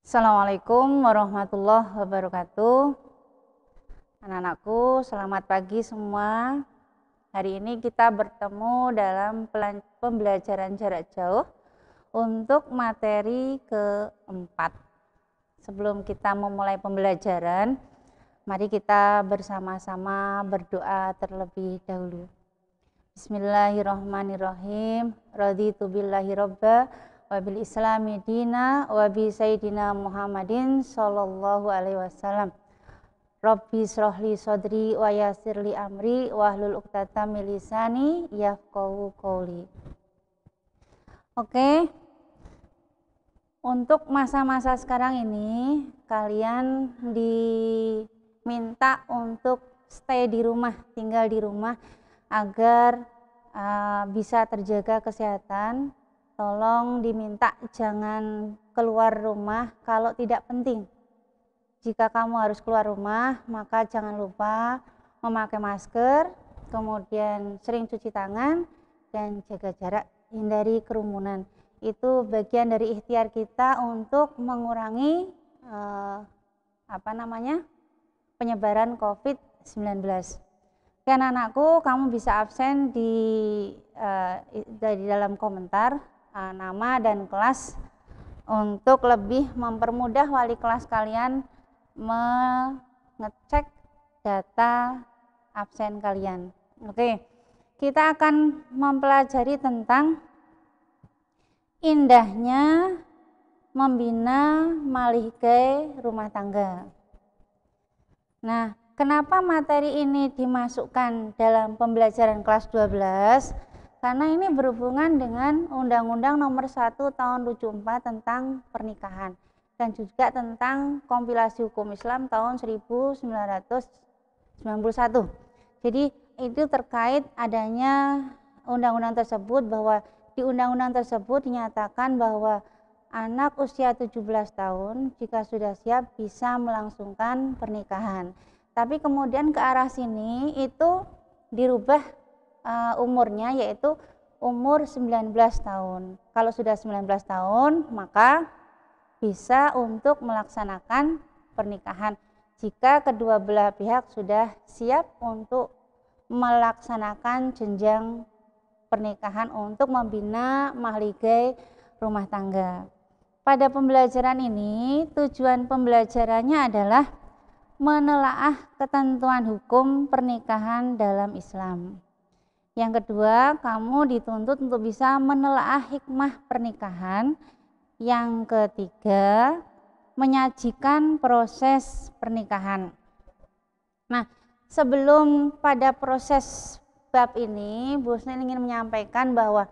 Assalamualaikum warahmatullahi wabarakatuh. Anak-anakku, selamat pagi semua. Hari ini kita bertemu dalam pembelajaran jarak jauh untuk materi keempat. Sebelum kita memulai pembelajaran, mari kita bersama-sama berdoa terlebih dahulu. Bismillahirrahmanirrahim. Raditu billahi robba wabil islami dina wabi sayyidina Muhammadin sallallahu alaihi wasallam. Rabbi srohli sodri wa yasirli amri wahlul uqtatam min lisani yafqahu qouli. Oke. Untuk masa-masa sekarang ini kalian diminta untuk stay di rumah, tinggal di rumah agar bisa terjaga kesehatan. Tolong diminta jangan keluar rumah kalau tidak penting. Jika kamu harus keluar rumah, maka jangan lupa memakai masker, kemudian sering cuci tangan dan jaga jarak, hindari kerumunan. Itu bagian dari ikhtiar kita untuk mengurangi penyebaran COVID-19. Oke, anak-anakku, kamu bisa absen dari dalam komentar nama dan kelas untuk lebih mempermudah wali kelas kalian mengecek data absen kalian. Oke, kita akan mempelajari tentang indahnya membina malihgai rumah tangga. Nah, kenapa materi ini dimasukkan dalam pembelajaran kelas 12? Karena ini berhubungan dengan Undang-Undang Nomor 1 Tahun 74 tentang pernikahan dan juga tentang kompilasi hukum Islam tahun 1991. Jadi itu terkait adanya undang-undang tersebut, bahwa di undang-undang tersebut dinyatakan bahwa anak usia 17 tahun jika sudah siap bisa melangsungkan pernikahan. Tapi kemudian ke arah sini itu dirubah umurnya, yaitu umur 19 tahun. Kalau sudah 19 tahun maka bisa untuk melaksanakan pernikahan jika kedua belah pihak sudah siap untuk melaksanakan jenjang pernikahan untuk membina mahligai rumah tangga. Pada pembelajaran ini tujuan pembelajarannya adalah menelaah ketentuan hukum pernikahan dalam Islam. Yang kedua, kamu dituntut untuk bisa menelaah hikmah pernikahan. Yang ketiga, menyajikan proses pernikahan. Nah, sebelum pada proses bab ini, Bu Husni ingin menyampaikan bahwa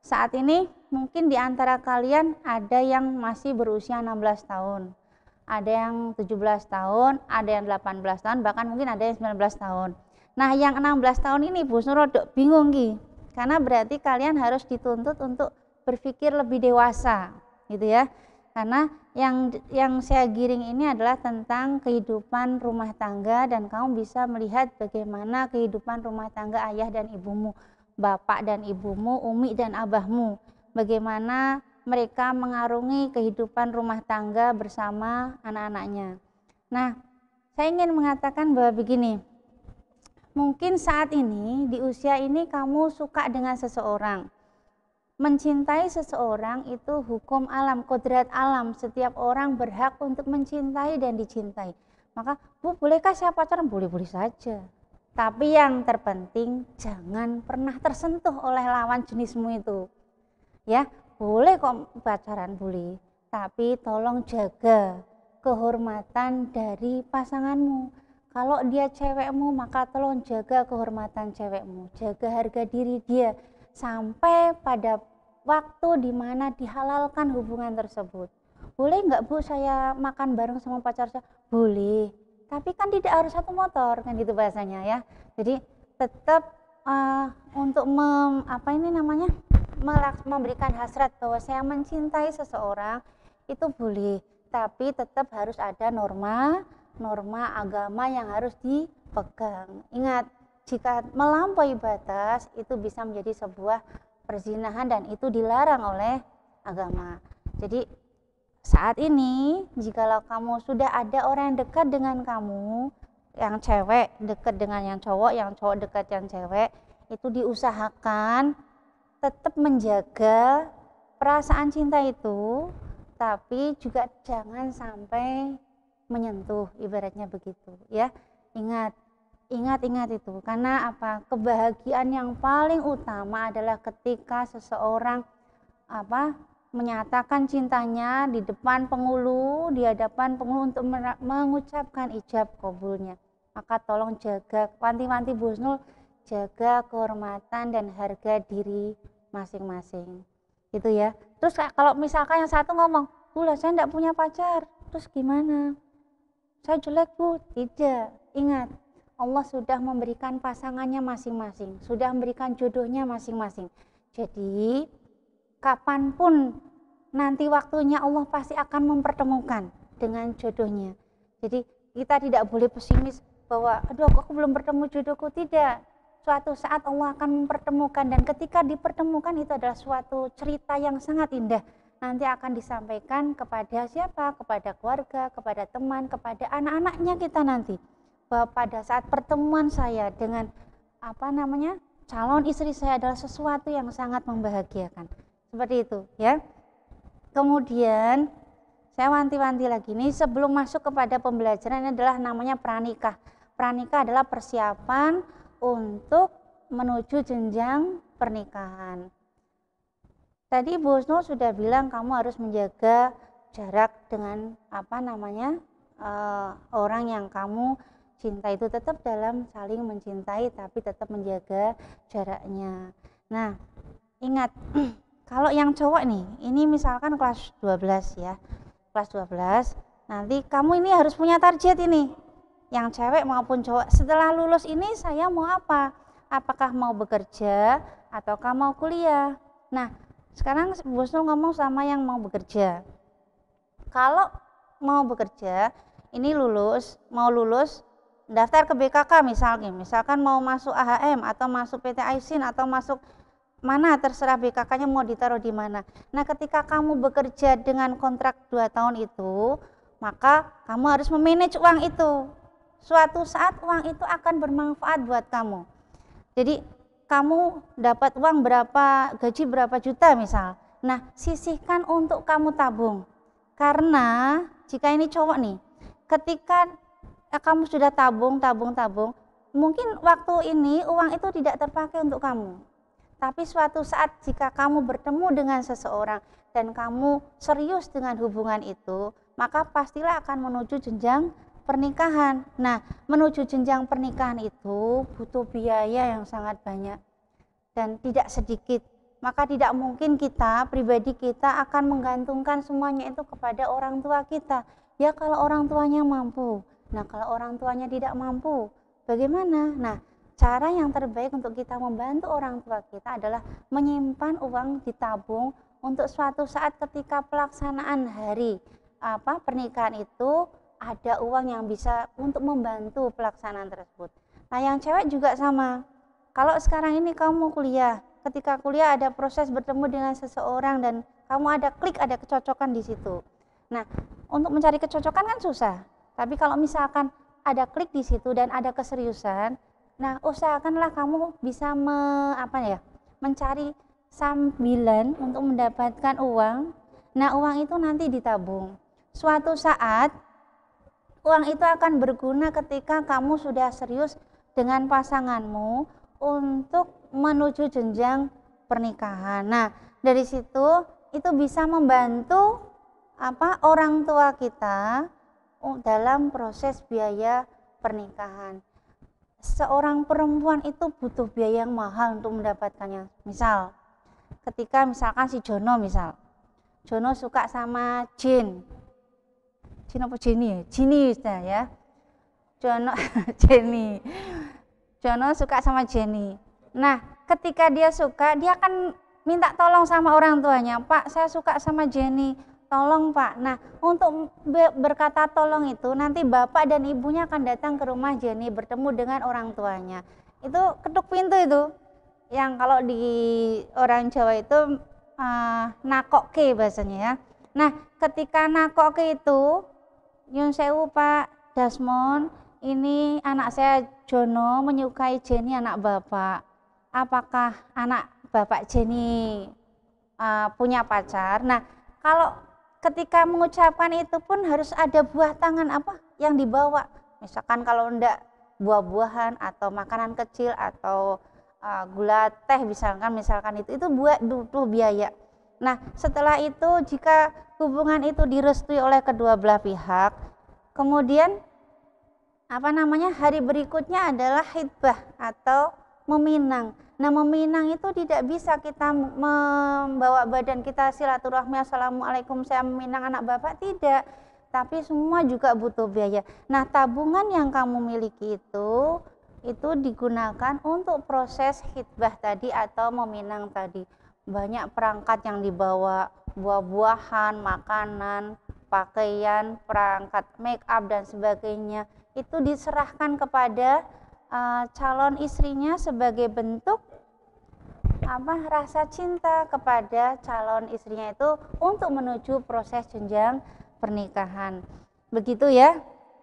saat ini mungkin di antara kalian ada yang masih berusia 16 tahun, ada yang 17 tahun, ada yang 18 tahun, bahkan mungkin ada yang 19 tahun. Nah, yang 16 tahun ini Bu Husni rodok bingung Ki, karena berarti kalian harus dituntut untuk berpikir lebih dewasa, gitu ya. Karena yang saya giring ini adalah tentang kehidupan rumah tangga, dan kamu bisa melihat bagaimana kehidupan rumah tangga ayah dan ibumu, bapak dan ibumu, umi dan abahmu, bagaimana mereka mengarungi kehidupan rumah tangga bersama anak-anaknya. Nah, saya ingin mengatakan bahwa begini, mungkin saat ini di usia ini kamu suka dengan seseorang. Mencintai seseorang itu hukum alam, kodrat alam. Setiap orang berhak untuk mencintai dan dicintai. Maka, Bu, bolehkah saya pacaran? Boleh-boleh saja. Tapi yang terpenting jangan pernah tersentuh oleh lawan jenismu itu. Ya, boleh kok pacaran, boleh. Tapi tolong jaga kehormatan dari pasanganmu. Kalau dia cewekmu, maka tolong jaga kehormatan cewekmu, jaga harga diri dia sampai pada waktu di mana dihalalkan hubungan tersebut. Boleh nggak Bu saya makan bareng sama pacar saya? Boleh, tapi kan tidak harus satu motor, kan gitu bahasanya ya. Jadi tetap untuk memberikan hasrat bahwa saya mencintai seseorang itu boleh, tapi tetap harus ada norma agama yang harus dipegang. Ingat, jika melampaui batas itu bisa menjadi sebuah perzinahan dan itu dilarang oleh agama. Jadi saat ini jikalau kamu sudah ada orang yang dekat dengan kamu, yang cewek dekat dengan yang cowok dekat yang cewek, itu diusahakan tetap menjaga perasaan cinta itu, tapi juga jangan sampai menyentuh, ibaratnya begitu ya. Ingat itu, karena apa? Kebahagiaan yang paling utama adalah ketika seseorang menyatakan cintanya di depan penghulu, di hadapan penghulu untuk mengucapkan ijab kabulnya. Maka tolong jaga, wanti-wanti Bu Husnul, jaga kehormatan dan harga diri masing-masing. Gitu ya. Terus kalau misalkan yang satu ngomong, "Bu, saya enggak punya pacar." Terus gimana? "Saya jelek, Bu." Tidak. Ingat, Allah sudah memberikan pasangannya masing-masing, sudah memberikan jodohnya masing-masing. Jadi kapanpun nanti waktunya Allah pasti akan mempertemukan dengan jodohnya. Jadi kita tidak boleh pesimis bahwa aduh aku belum bertemu jodohku. Tidak, suatu saat Allah akan mempertemukan, dan ketika dipertemukan itu adalah suatu cerita yang sangat indah. Nanti akan disampaikan kepada siapa? Kepada keluarga, kepada teman, kepada anak-anaknya kita nanti, bahwa pada saat pertemuan saya dengan calon istri saya adalah sesuatu yang sangat membahagiakan. Seperti itu ya. Kemudian saya wanti-wanti lagi nih, sebelum masuk kepada pembelajaran, ini adalah namanya pranikah. Pranikah adalah persiapan untuk menuju jenjang pernikahan. Tadi Bu Husnul sudah bilang kamu harus menjaga jarak dengan orang yang kamu cinta, itu tetap dalam saling mencintai tapi tetap menjaga jaraknya. Nah, ingat kalau yang cowok nih, ini misalkan kelas 12 ya. Kelas 12, nanti kamu ini harus punya target ini. Yang cewek maupun cowok, setelah lulus ini saya mau apa? Apakah mau bekerja ataukah mau kuliah? Nah, sekarang Bu Husnul ngomong sama yang mau bekerja. Kalau mau bekerja, ini mau lulus, daftar ke BKK misalkan mau masuk AHM atau masuk PT Aisin atau masuk mana, terserah BKK-nya mau ditaruh di mana. Nah, ketika kamu bekerja dengan kontrak 2 tahun itu, maka kamu harus memanage uang itu. Suatu saat uang itu akan bermanfaat buat kamu. Jadi kamu dapat uang berapa, gaji berapa juta misal. Nah, sisihkan untuk kamu tabung. Karena jika ini cowok nih, ketika kamu sudah tabung, mungkin waktu ini uang itu tidak terpakai untuk kamu. Tapi suatu saat jika kamu bertemu dengan seseorang dan kamu serius dengan hubungan itu, maka pastilah akan menuju jenjang pernikahan. Nah, menuju jenjang pernikahan itu butuh biaya yang sangat banyak dan tidak sedikit. Maka tidak mungkin kita, pribadi kita akan menggantungkan semuanya itu kepada orang tua kita. Ya kalau orang tuanya mampu. Nah, kalau orang tuanya tidak mampu, bagaimana? Nah, cara yang terbaik untuk kita membantu orang tua kita adalah menyimpan uang ditabung untuk suatu saat ketika pelaksanaan hari pernikahan itu ada uang yang bisa untuk membantu pelaksanaan tersebut. Nah, yang cewek juga sama. Kalau sekarang ini kamu kuliah, ketika kuliah ada proses bertemu dengan seseorang dan kamu ada klik, ada kecocokan di situ. Nah, untuk mencari kecocokan kan susah. Tapi kalau misalkan ada klik di situ dan ada keseriusan, nah usahakanlah kamu bisa mencari sambilan untuk mendapatkan uang. Nah, uang itu nanti ditabung. Suatu saat uang itu akan berguna ketika kamu sudah serius dengan pasanganmu untuk menuju jenjang pernikahan. Nah, dari situ itu bisa membantu orang tua kita dalam proses biaya pernikahan. Seorang perempuan itu butuh biaya yang mahal untuk mendapatkannya. Misal, ketika misalkan si Jono suka sama Jin apa Jenny? Jenny ya. Jono suka sama Jenny. Nah, ketika dia suka, dia akan minta tolong sama orang tuanya. "Pak, saya suka sama Jenny, tolong Pak." Nah, untuk berkata tolong itu, nanti bapak dan ibunya akan datang ke rumah Jenny, bertemu dengan orang tuanya. Itu ketuk pintu itu. Yang kalau di orang Jawa itu nakoke bahasanya ya. Nah, ketika nakok itu, nyun sewu Pak Dasmon, ini anak saya Jono menyukai Jenny anak Bapak. Apakah anak Bapak Jenny punya pacar? Nah, kalau ketika mengucapkan itu pun harus ada buah tangan apa yang dibawa. Misalkan kalau enggak buah-buahan atau makanan kecil atau gula teh misalkan itu butuh biaya. Nah, setelah itu jika hubungan itu direstui oleh kedua belah pihak, kemudian hari berikutnya adalah khitbah atau meminang. Nah, meminang itu tidak bisa kita membawa badan kita silaturahmi, assalamualaikum saya meminang anak bapak, tidak. Tapi semua juga butuh biaya. Nah, tabungan yang kamu miliki itu digunakan untuk proses khitbah tadi atau meminang tadi. Banyak perangkat yang dibawa, buah-buahan, makanan, pakaian, perangkat make up dan sebagainya. Itu diserahkan kepada calon istrinya sebagai bentuk rasa cinta kepada calon istrinya itu untuk menuju proses jenjang pernikahan. Begitu ya.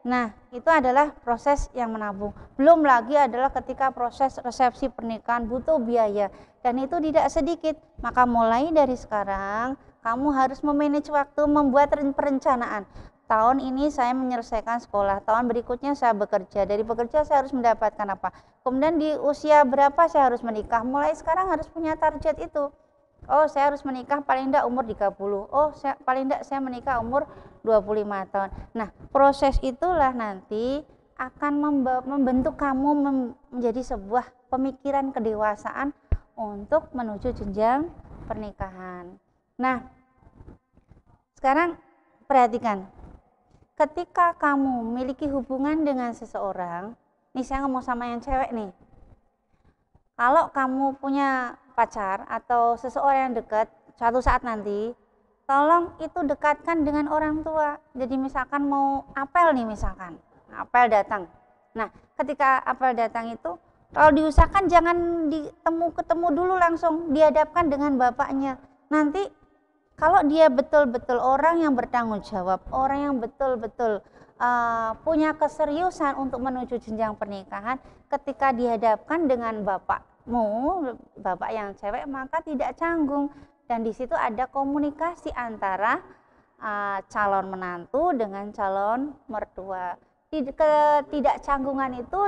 Nah, itu adalah proses yang menabung. Belum lagi adalah ketika proses resepsi pernikahan butuh biaya dan itu tidak sedikit. Maka mulai dari sekarang kamu harus memanage waktu, membuat perencanaan. Tahun ini saya menyelesaikan sekolah, tahun berikutnya saya bekerja, dari bekerja saya harus mendapatkan apa, kemudian di usia berapa saya harus menikah. Mulai sekarang harus punya target itu. Oh, saya harus menikah paling tidak umur 30. Oh, paling tidak saya menikah umur 25 tahun. Nah, proses itulah nanti akan membentuk kamu menjadi sebuah pemikiran kedewasaan untuk menuju jenjang pernikahan. Nah, sekarang perhatikan. Ketika kamu memiliki hubungan dengan seseorang, nih saya ngomong sama yang cewek nih. Kalau kamu punya pacar atau seseorang yang dekat, suatu saat nanti, tolong itu dekatkan dengan orang tua. Jadi misalkan mau apel nih misalkan, apel datang. Nah, ketika apel datang itu, kalau diusahakan jangan ketemu dulu langsung, dihadapkan dengan bapaknya. Nanti kalau dia betul-betul orang yang bertanggung jawab, orang yang betul-betul punya keseriusan untuk menuju jenjang pernikahan, ketika dihadapkan dengan bapakmu, bapak yang cewek, maka tidak canggung. Dan di situ ada komunikasi antara calon menantu dengan calon mertua. Ketidakcanggungan itu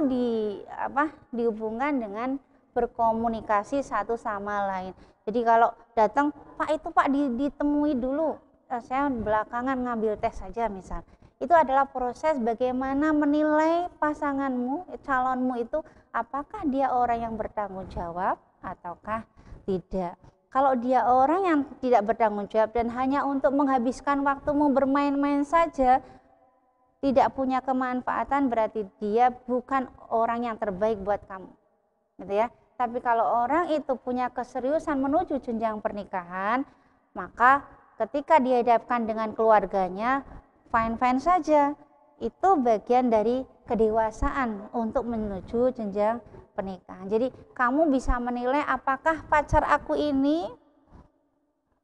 dihubungkan dengan berkomunikasi satu sama lain. Jadi kalau datang, Pak itu Pak ditemui dulu, saya belakangan ngambil tes saja misal. Itu adalah proses bagaimana menilai pasanganmu, calonmu itu apakah dia orang yang bertanggung jawab ataukah tidak. Kalau dia orang yang tidak bertanggung jawab dan hanya untuk menghabiskan waktumu bermain-main saja, tidak punya kemanfaatan, berarti dia bukan orang yang terbaik buat kamu. Gitu ya. Tapi kalau orang itu punya keseriusan menuju jenjang pernikahan, maka ketika dihadapkan dengan keluarganya, fine-fine saja. Itu bagian dari kedewasaan untuk menuju jenjang pernikahan. Jadi kamu bisa menilai apakah pacar aku ini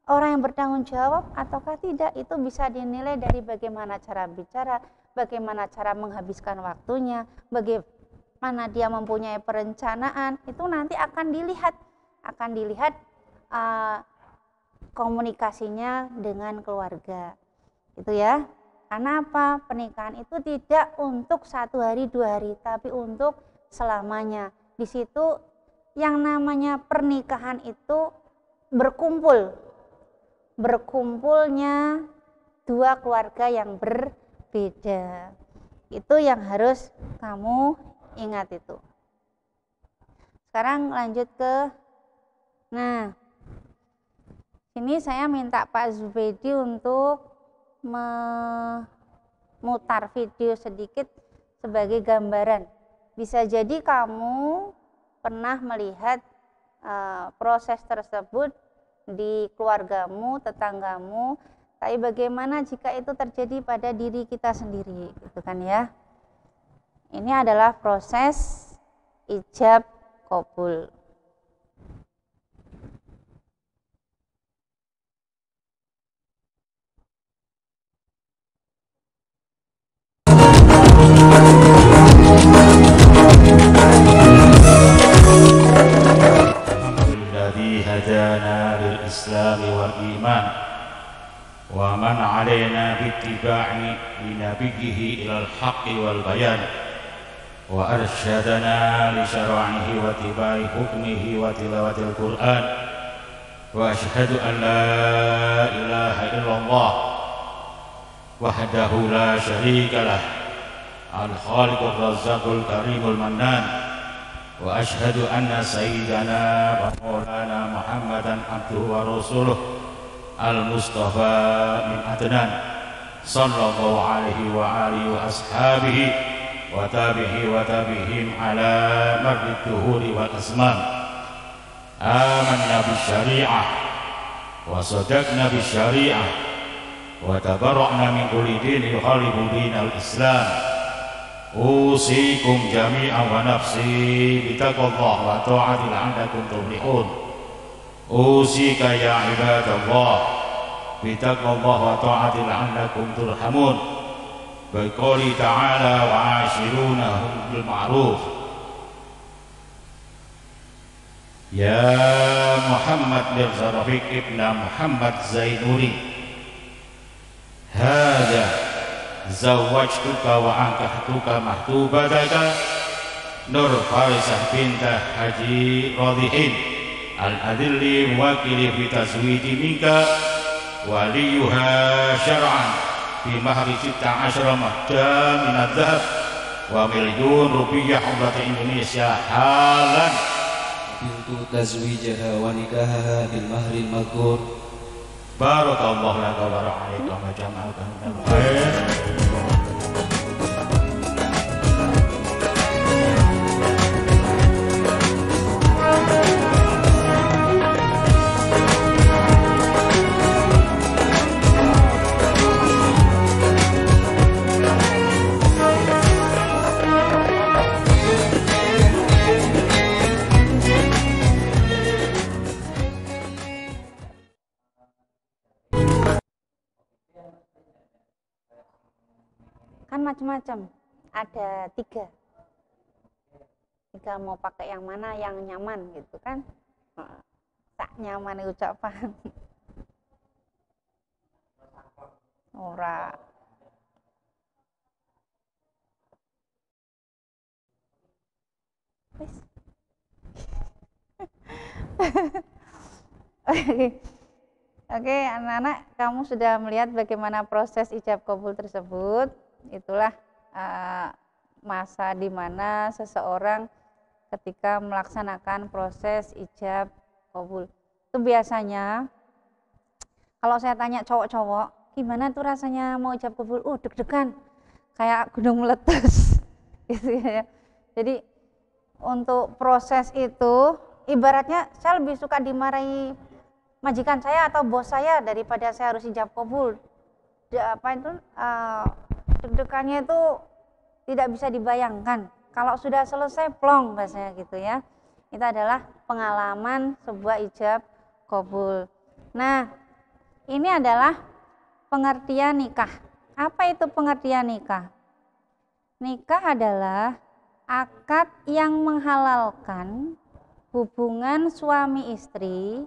orang yang bertanggung jawab ataukah tidak. Itu bisa dinilai dari bagaimana cara bicara, bagaimana cara menghabiskan waktunya, bagaimana dia mempunyai perencanaan. Itu nanti akan dilihat komunikasinya dengan keluarga. Itu ya. Karena apa? Pernikahan itu tidak untuk 1 hari 2 hari, tapi untuk selamanya. Di situ yang namanya pernikahan itu berkumpulnya dua keluarga yang berbeda. Itu yang harus kamu ingat itu. Sekarang lanjut ke, ini saya minta Pak Zubedi untuk memutar video sedikit sebagai gambaran. Bisa jadi kamu pernah melihat proses tersebut di keluargamu, tetanggamu, tapi bagaimana jika itu terjadi pada diri kita sendiri, gitu kan ya. Ini adalah proses ijab qabul. علينا باتباع لنبيه إلى الحق والبيان وأرشدنا لشرعه واتباع حكمه وتلاوة القرآن وأشهد أن لا إله إلا الله وحده لا شريك له الخالق الرزاق الكريم المنان وأشهد أن سيدنا ومولانا محمدا عبده ورسوله المصطفى من عدنان صلى الله عليه وآله وأصحابه وتابعهم على مر الدهور والأزمان آمنا بالشريعة وصدقنا بالشريعة وتبرأنا من كل دين يخالف دين الإسلام أوصيكم جميعا ونفسي بتقوى الله وطاعته لعلكم تفلحون أوصيك يا عباد الله بتقوى الله وطاعته لعلكم ترحمون بقوله تعالى وعاشرونهم بالمعروف يا محمد mirza Rafiq ibn Muhammad Zainuri hadza zawwajtuka wa ankahtuka mahtubataka Nur Farisah bintah Haji Radihin Al-Adilli wakili fi tazwiji minka waliyuha syar'an fi mahri 16 mahda min adh-dhahab wa milyun rupiah umrah Indonesia halan bintu tazwijaha wa nikahaha bil mahril madhkur. Barakallahu laka wa baraka wa jama'aka minal khair. Kan macam-macam, ada tiga mau pakai yang mana yang nyaman gitu kan, tak nyaman ucapan ora wis. Oke, anak-anak, kamu sudah melihat bagaimana proses ijab kabul tersebut. Itulah masa di mana seseorang ketika melaksanakan proses ijab kabul. Itu biasanya kalau saya tanya cowok-cowok, gimana tuh rasanya mau ijab kabul? Deg-degan, kayak gunung meletus, gitu ya. Jadi untuk proses itu, ibaratnya saya lebih suka dimarahi majikan saya atau bos saya daripada saya harus ijab kabul. Deg-degannya itu tidak bisa dibayangkan. Kalau sudah selesai plong rasanya gitu ya. Itu adalah pengalaman sebuah ijab kabul. Nah, ini adalah pengertian nikah. Apa itu pengertian nikah? Nikah adalah akad yang menghalalkan hubungan suami istri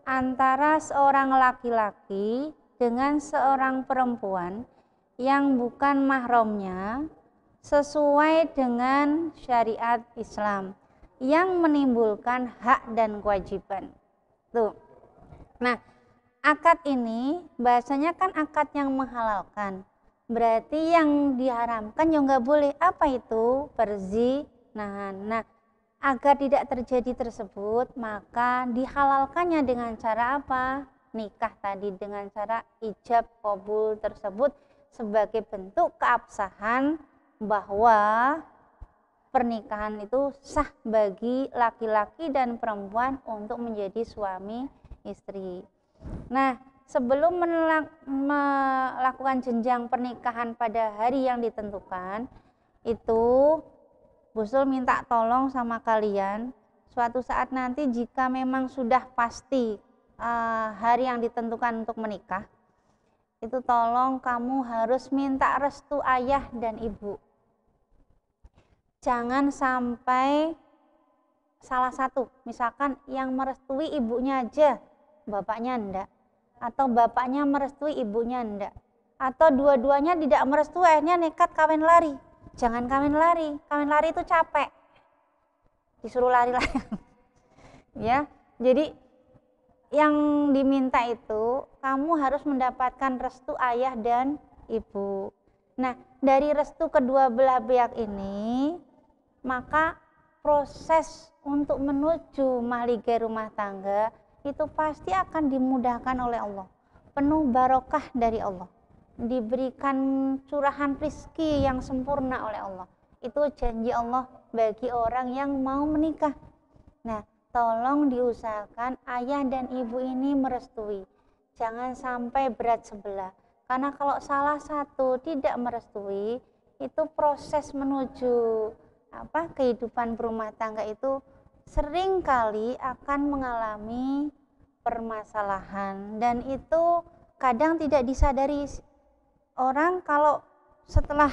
antara seorang laki-laki dengan seorang perempuan yang bukan mahramnya sesuai dengan syariat Islam yang menimbulkan hak dan kewajiban. Tuh. Nah, akad ini bahasanya kan akad yang menghalalkan. Berarti yang diharamkan ya nggak boleh. Apa itu? Perzinahan. Nah, agar tidak terjadi tersebut, maka dihalalkannya dengan cara apa? Nikah tadi, dengan cara ijab kabul tersebut sebagai bentuk keabsahan bahwa pernikahan itu sah bagi laki-laki dan perempuan untuk menjadi suami istri. Nah, sebelum melakukan jenjang pernikahan pada hari yang ditentukan, itu Busul minta tolong sama kalian, suatu saat nanti jika memang sudah pasti hari yang ditentukan untuk menikah, itu tolong kamu harus minta restu ayah dan ibu. Jangan sampai salah satu, misalkan yang merestui ibunya aja, bapaknya enggak. atau bapaknya merestui, ibunya enggak, atau dua-duanya tidak merestui, akhirnya nekat kawin lari. Jangan kawin lari itu capek, disuruh lari-lari. Ya, jadi yang diminta itu kamu harus mendapatkan restu ayah dan ibu. Nah, dari restu kedua belah pihak ini, maka proses untuk menuju mahligai rumah tangga itu pasti akan dimudahkan oleh Allah, penuh barokah dari Allah, diberikan curahan rizki yang sempurna oleh Allah. Itu janji Allah bagi orang yang mau menikah. Nah, tolong diusahakan ayah dan ibu ini merestui, jangan sampai berat sebelah, karena kalau salah satu tidak merestui, itu proses menuju kehidupan berumah tangga itu sering kali akan mengalami permasalahan, dan itu kadang tidak disadari orang. Kalau setelah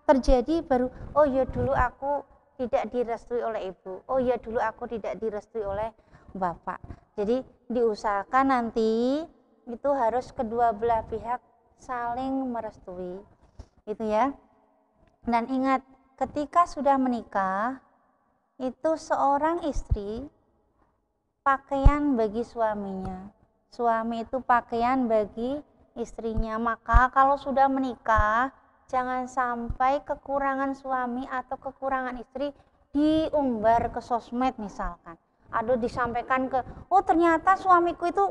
terjadi baru, oh ya dulu aku tidak direstui oleh ibu, oh ya dulu aku tidak direstui oleh bapak. Jadi diusahakan nanti itu harus kedua belah pihak saling merestui, itu ya. Dan ingat, ketika sudah menikah itu seorang istri pakaian bagi suaminya, suami itu pakaian bagi istrinya. Maka kalau sudah menikah, jangan sampai kekurangan suami atau kekurangan istri diumbar ke sosmed misalkan. Aduh, disampaikan ke, oh ternyata suamiku itu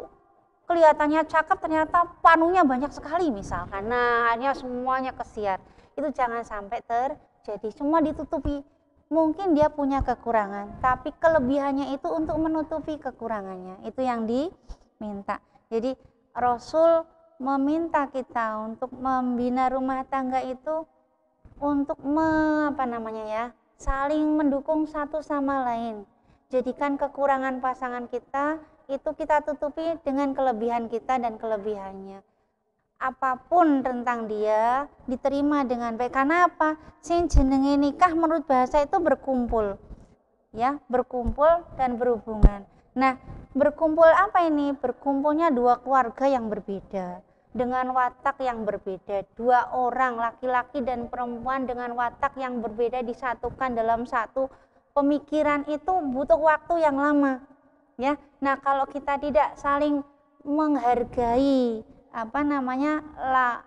kelihatannya cakep, ternyata panunya banyak sekali misalkan. Nah, akhirnya semuanya kesiar. Itu jangan sampai terjadi, semua ditutupi. Mungkin dia punya kekurangan, tapi kelebihannya itu untuk menutupi kekurangannya. Itu yang diminta. Jadi Rasul meminta kita untuk membina rumah tangga itu untuk saling mendukung satu sama lain. Jadikan kekurangan pasangan kita itu kita tutupi dengan kelebihan kita dan kelebihannya. Apapun tentang dia diterima dengan baik. Karena apa? Sing jenenge nikah menurut bahasa itu berkumpul, ya, berkumpul dan berhubungan. Nah, berkumpul apa ini? Berkumpulnya dua keluarga yang berbeda, dengan watak yang berbeda. Dua orang, laki-laki dan perempuan dengan watak yang berbeda disatukan dalam satu pemikiran itu butuh waktu yang lama, ya. Nah, kalau kita tidak saling menghargai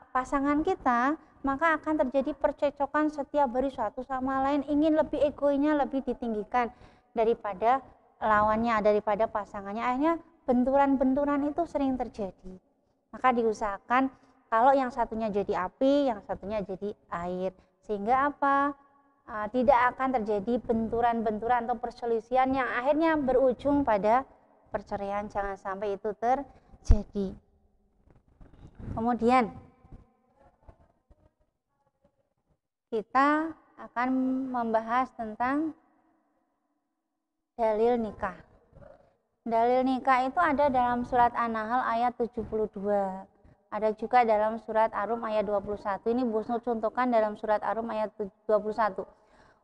pasangan kita, maka akan terjadi percecokan setiap hari satu sama lain, ingin lebih egonya lebih ditinggikan daripada lawannya, daripada pasangannya. Akhirnya benturan-benturan itu sering terjadi. Maka diusahakan kalau yang satunya jadi api, yang satunya jadi air, sehingga tidak akan terjadi benturan-benturan atau perselisihan yang akhirnya berujung pada perceraian. Jangan sampai itu terjadi. Kemudian kita akan membahas tentang dalil nikah. Dalil nikah itu ada dalam surat An-Nahl ayat 72. Ada juga dalam surat Ar-Rum ayat 21. Ini Busnu contohkan dalam surat Ar-Rum ayat 21.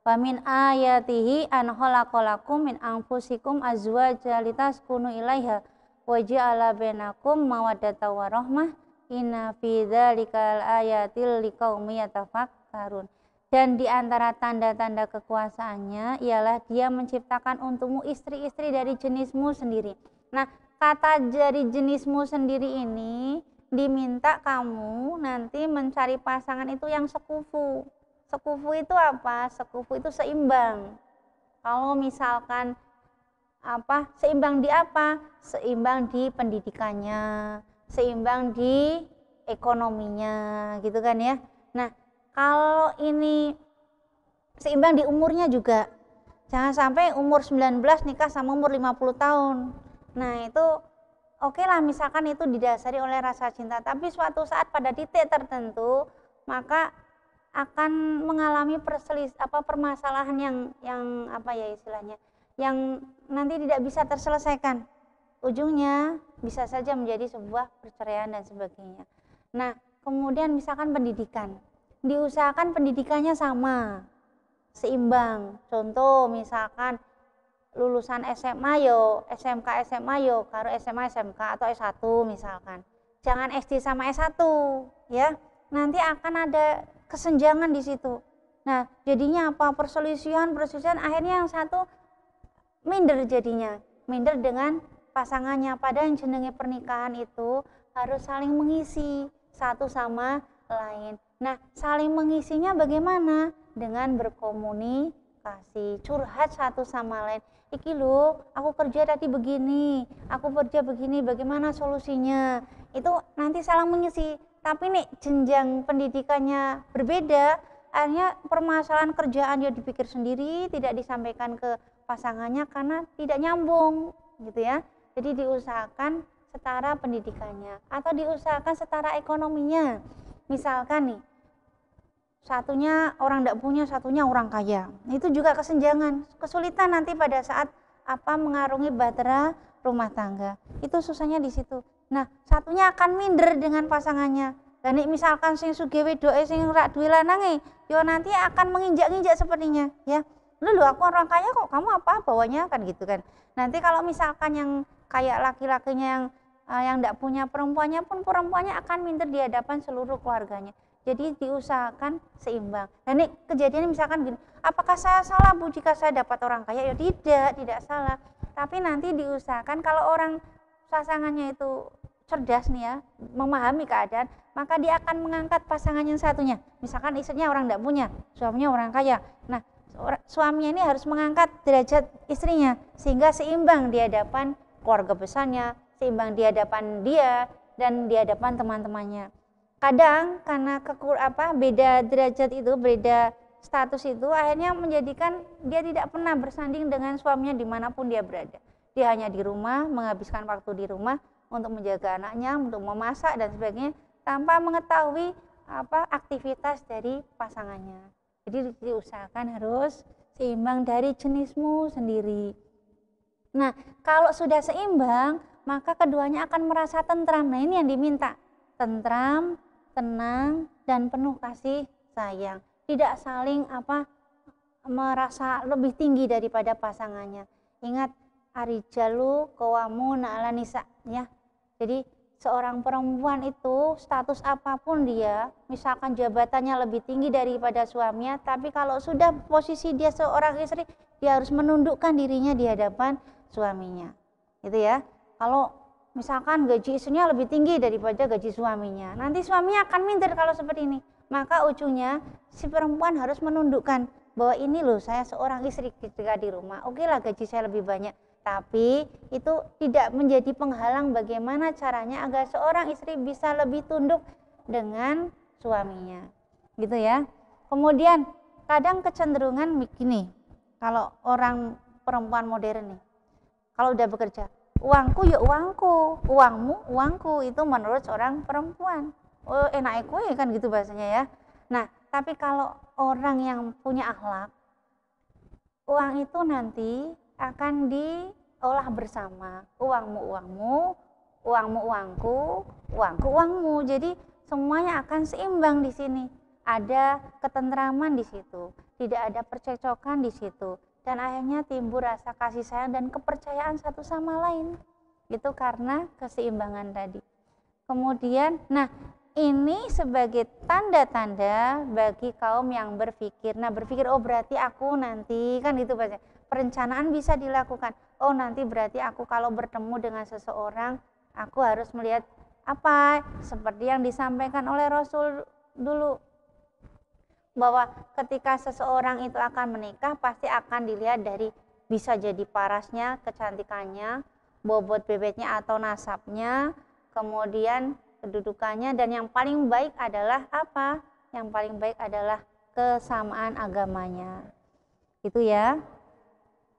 Wa min ayatihi an khalaqalakum min anfusikum azwajan litaskunu ilaiha wa ja'ala bainakum mawaddatan wa rahmah inna fi dzalikal ayatil liqaumi yatafakkarun. Dan di antara tanda-tanda kekuasaannya ialah dia menciptakan untukmu istri-istri dari jenismu sendiri. Nah, kata dari jenismu sendiri ini diminta kamu nanti mencari pasangan itu yang sekufu. Sekufu itu apa? Sekufu itu seimbang. Kalau misalkan seimbang di apa? Seimbang di pendidikannya, seimbang di ekonominya, gitu kan ya. Nah, kalau ini seimbang di umurnya juga. Jangan sampai umur 19 nikah sama umur 50 tahun. Nah, itu oke lah, misalkan itu didasari oleh rasa cinta, tapi suatu saat pada titik tertentu maka akan mengalami permasalahan yang istilahnya, yang nanti tidak bisa terselesaikan. Ujungnya bisa saja menjadi sebuah perceraian dan sebagainya. Nah, kemudian misalkan pendidikan, diusahakan pendidikannya sama, seimbang. Contoh misalkan lulusan SMA SMK SMA karo SMA SMK atau S1 misalkan. jangan SD sama S1 ya. Nanti akan ada kesenjangan di situ. Nah, jadinya apa? Perselisihan akhirnya yang satu minder jadinya. Minder dengan pasangannya. Padahal yang jenenge pernikahan itu harus saling mengisi satu sama lain. Nah, saling mengisinya bagaimana? Dengan berkomunikasi, curhat satu sama lain. Iki loh, aku kerja tadi begini, aku kerja begini, bagaimana solusinya? Itu nanti saling mengisi. Tapi nih jenjang pendidikannya berbeda, akhirnya permasalahan kerjaan dia dipikir sendiri, tidak disampaikan ke pasangannya karena tidak nyambung, gitu ya. Jadi diusahakan setara pendidikannya atau diusahakan setara ekonominya. Misalkan nih, satunya orang tidak punya, satunya orang kaya. Itu juga kesenjangan, kesulitan nanti pada saat mengarungi bahtera rumah tangga. Itu susahnya di situ. Nah, satunya akan minder dengan pasangannya. Dan misalkan sing sugih wedoke sing rak duwe lanange, yo nanti akan menginjak-injak sepertinya, ya. Lu aku orang kaya kok, kamu apa bawanya kan gitu kan. Nanti kalau misalkan yang kayak laki-lakinya yang tidak punya perempuannya pun perempuannya akan minder di hadapan seluruh keluarganya. Jadi diusahakan seimbang. Dan ini kejadiannya misalkan gini, apakah saya salah Bu jika saya dapat orang kaya? Ya tidak salah. Tapi nanti diusahakan kalau orang pasangannya itu cerdas nih ya, memahami keadaan, maka dia akan mengangkat pasangan yang satunya. Misalkan istrinya orang tidak punya, suaminya orang kaya. Nah, suaminya ini harus mengangkat derajat istrinya sehingga seimbang di hadapan keluarga besarnya, seimbang di hadapan dia dan di hadapan teman-temannya. Kadang karena beda derajat itu, beda status itu akhirnya menjadikan dia tidak pernah bersanding dengan suaminya dimanapun dia berada. Dia hanya di rumah, menghabiskan waktu di rumah untuk menjaga anaknya, untuk memasak dan sebagainya tanpa mengetahui aktivitas dari pasangannya. Jadi diusahakan harus seimbang dari jenismu sendiri. Nah, kalau sudah seimbang, maka keduanya akan merasa tentram. Nah, ini yang diminta. Tentram, tenang, dan penuh kasih sayang. Tidak saling merasa lebih tinggi daripada pasangannya. Ingat, arijalu qawwamuna 'alan nisa, ya. Jadi seorang perempuan itu status apapun dia, misalkan jabatannya lebih tinggi daripada suaminya, tapi kalau sudah posisi dia seorang istri, dia harus menundukkan dirinya di hadapan suaminya. Gitu ya. Kalau misalkan gaji istrinya lebih tinggi daripada gaji suaminya, nanti suaminya akan minder kalau seperti ini. Maka ujungnya si perempuan harus menundukkan bahwa ini loh saya seorang istri ketika di rumah. Oke lah gaji saya lebih banyak, tapi itu tidak menjadi penghalang bagaimana caranya agar seorang istri bisa lebih tunduk dengan suaminya. Gitu ya. Kemudian kadang kecenderungan begini, kalau orang perempuan modern nih, kalau udah bekerja, uangku ya uangku, uangmu uangku, itu menurut seorang perempuan. Oh enak kue kan gitu bahasanya ya. Nah, tapi kalau orang yang punya akhlak, uang itu nanti akan diolah bersama. Uangmu uangmu, uangmu uangku, uangku uangmu. Jadi semuanya akan seimbang di sini. Ada ketentraman di situ, tidak ada percekcokan di situ. Dan akhirnya timbul rasa kasih sayang dan kepercayaan satu sama lain. Itu karena keseimbangan tadi. Kemudian, nah ini sebagai tanda-tanda bagi kaum yang berpikir. Nah berpikir, oh berarti aku nanti, kan gitu Pak. Perencanaan bisa dilakukan. Oh nanti berarti aku kalau bertemu dengan seseorang, aku harus melihat apa? Seperti yang disampaikan oleh Rasul dulu. Bahwa ketika seseorang itu akan menikah, pasti akan dilihat dari bisa jadi parasnya, kecantikannya, bobot bebeknya atau nasabnya, kemudian kedudukannya, dan yang paling baik adalah apa? Yang paling baik adalah kesamaan agamanya. Itu ya.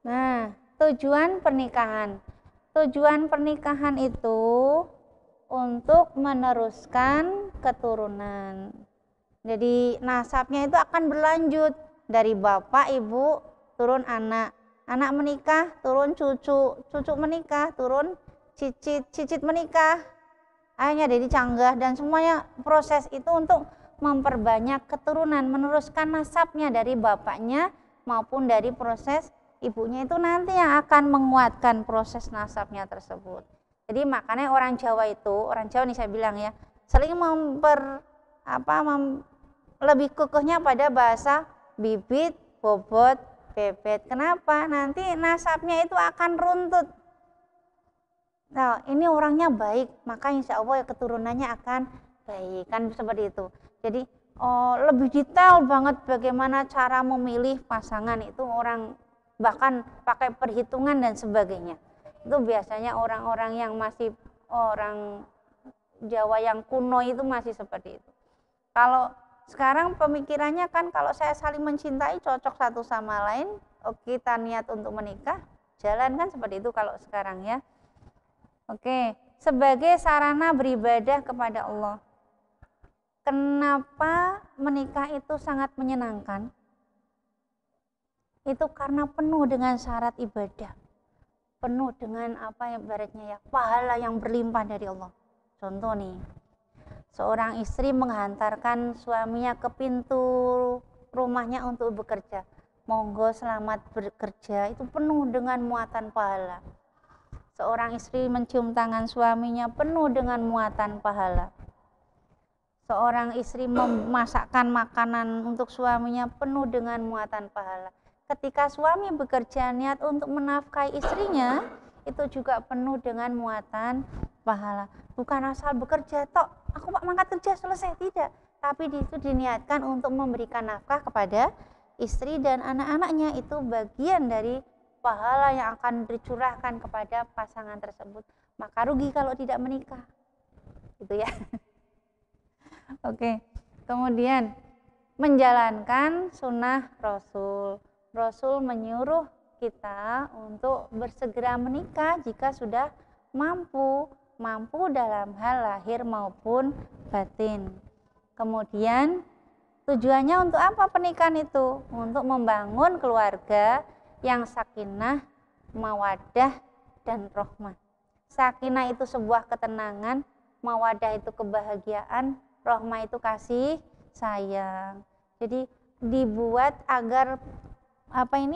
Nah, tujuan pernikahan. Tujuan pernikahan itu untuk meneruskan keturunan. Jadi nasabnya itu akan berlanjut dari bapak, ibu, turun anak. Anak menikah, turun cucu. Cucu menikah, turun cicit. Cicit menikah, akhirnya jadi canggah, dan semuanya proses itu untuk memperbanyak keturunan, meneruskan nasabnya dari bapaknya maupun dari proses ibunya, itu nanti yang akan menguatkan proses nasabnya tersebut. Jadi makanya orang Jawa nih saya bilang ya, sering lebih kekehnya pada bahasa bibit, bobot, bebet. Kenapa? Nanti nasabnya itu akan runtut. Nah, ini orangnya baik, maka insya Allah keturunannya akan baik, kan seperti itu. Jadi lebih detail banget bagaimana cara memilih pasangan itu, orang bahkan pakai perhitungan dan sebagainya. Itu biasanya orang-orang yang masih orang Jawa yang kuno itu masih seperti itu. Kalau sekarang pemikirannya kan kalau saya saling mencintai, cocok satu sama lain, kita niat untuk menikah, jalan kan seperti itu kalau sekarang ya. Oke, sebagai sarana beribadah kepada Allah. Kenapa menikah itu sangat menyenangkan? Itu karena penuh dengan syarat ibadah. Penuh dengan ibaratnya pahala yang berlimpah dari Allah. Contoh nih, seorang istri menghantarkan suaminya ke pintu rumahnya untuk bekerja. Monggo selamat bekerja, itu penuh dengan muatan pahala. Seorang istri mencium tangan suaminya penuh dengan muatan pahala. Seorang istri memasakkan makanan untuk suaminya penuh dengan muatan pahala. Ketika suami bekerja niat untuk menafkahi istrinya, itu juga penuh dengan muatan pahala. Bukan asal bekerja tok, aku pak mangkat kerja selesai, tidak. Tapi itu diniatkan untuk memberikan nafkah kepada istri dan anak-anaknya, itu bagian dari pahala yang akan dicurahkan kepada pasangan tersebut. Maka rugi kalau tidak menikah. Gitu ya. Oke, kemudian menjalankan sunnah Rasul. Rasul menyuruh kita untuk bersegera menikah jika sudah mampu dalam hal lahir maupun batin. Kemudian tujuannya untuk apa pernikahan itu? Untuk membangun keluarga yang sakinah, mawaddah, dan rahmah. Sakinah itu sebuah ketenangan, mawaddah itu kebahagiaan, rahmah itu kasih sayang. Jadi dibuat agar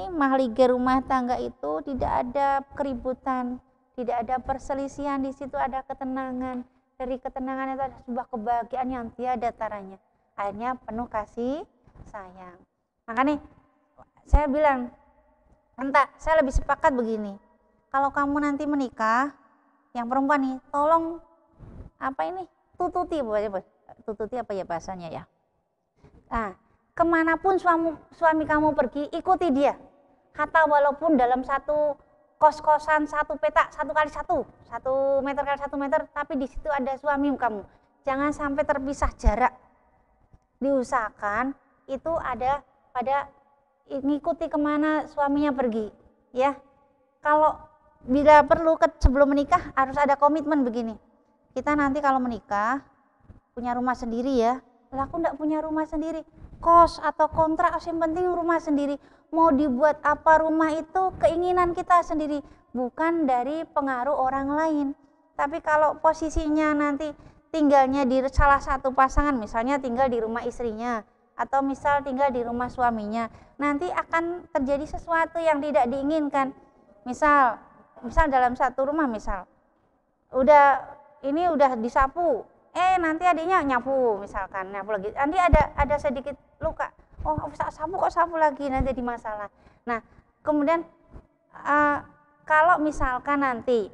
mahligai rumah tangga itu tidak ada keributan, tidak ada perselisihan, di situ ada ketenangan. Dari ketenangan itu ada sebuah kebahagiaan yang tiada taranya. Akhirnya penuh kasih sayang. Makanya saya bilang, saya lebih sepakat begini. Kalau kamu nanti menikah, yang perempuan nih, tolong tututi apa ya bahasanya ya. Nah, kemanapun suami kamu pergi, ikuti dia. Hatta walaupun dalam satu kos-kosan, satu petak, 1x1 meter kali 1 meter, tapi di situ ada suami kamu. Jangan sampai terpisah jarak. Diusahakan itu ada pada ngikuti kemana suaminya pergi, ya. Kalau bila perlu sebelum menikah harus ada komitmen begini. Kita nanti kalau menikah punya rumah sendiri ya. Lah aku enggak punya rumah sendiri. Kos atau kontrak, yang penting rumah sendiri. Mau dibuat apa rumah itu keinginan kita sendiri, bukan dari pengaruh orang lain. Tapi kalau posisinya nanti tinggalnya di salah satu pasangan, misalnya tinggal di rumah istrinya atau misal tinggal di rumah suaminya, nanti akan terjadi sesuatu yang tidak diinginkan. Misal dalam satu rumah udah disapu, nanti adiknya nyapu lagi, nanti ada sedikit luka, sapu lagi, nanti jadi masalah. Nah kemudian kalau misalkan nanti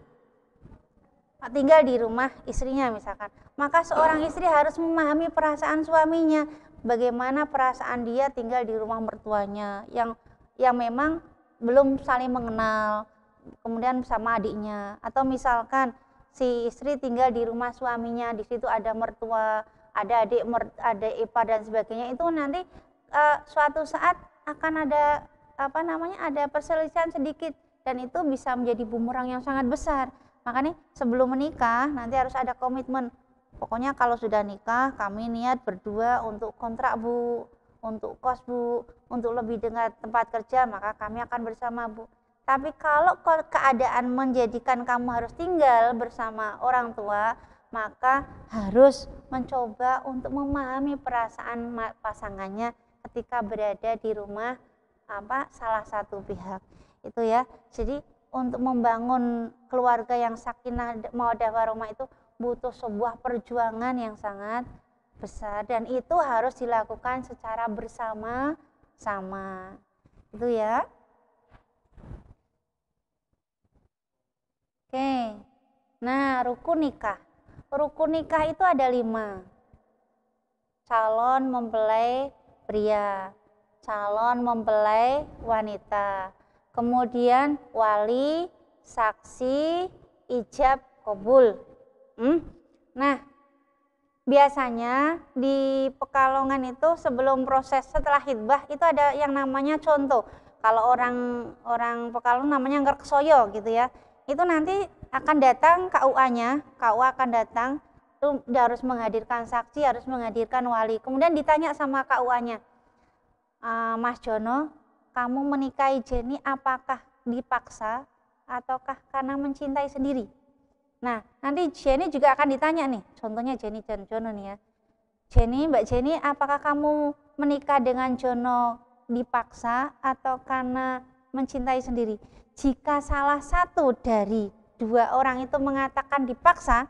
tinggal di rumah istrinya misalkan, maka seorang istri harus memahami perasaan suaminya, bagaimana perasaan dia tinggal di rumah mertuanya yang memang belum saling mengenal, kemudian sama adiknya, atau misalkan si istri tinggal di rumah suaminya, di situ ada mertua, ada adik ipar dan sebagainya, itu nanti suatu saat akan ada ada perselisihan sedikit, dan itu bisa menjadi bumerang yang sangat besar. Makanya sebelum menikah nanti harus ada komitmen. Pokoknya kalau sudah nikah kami niat berdua untuk kontrak Bu, untuk kos Bu, untuk lebih dekat tempat kerja, maka kami akan bersama Bu. Tapi kalau keadaan menjadikan kamu harus tinggal bersama orang tua, maka harus mencoba untuk memahami perasaan pasangannya ketika berada di rumah salah satu pihak. Itu ya. Jadi untuk membangun keluarga yang sakinah mawaddah warahmah itu butuh sebuah perjuangan yang sangat besar, dan itu harus dilakukan secara bersama-sama. Itu ya. Oke. Nah, rukun nikah. Rukun nikah itu ada 5. Calon mempelai pria, calon mempelai wanita, kemudian wali, saksi, ijab kabul. Nah, biasanya di Pekalongan itu sebelum proses setelah khitbah itu ada yang namanya contoh. Kalau orang Pekalongan namanya ngerksoyo gitu ya. Itu nanti akan datang KUA-nya, KUA akan datang, itu harus menghadirkan saksi, harus menghadirkan wali. Kemudian ditanya sama KUA-nya, Mas Jono, kamu menikahi Jenny apakah dipaksa ataukah karena mencintai sendiri? Nah, nanti Jenny juga akan ditanya nih, contohnya Jenny dan Jono nih ya. Jenny, Mbak Jenny, apakah kamu menikah dengan Jono dipaksa atau karena mencintai sendiri? Jika salah satu dari 2 orang itu mengatakan dipaksa,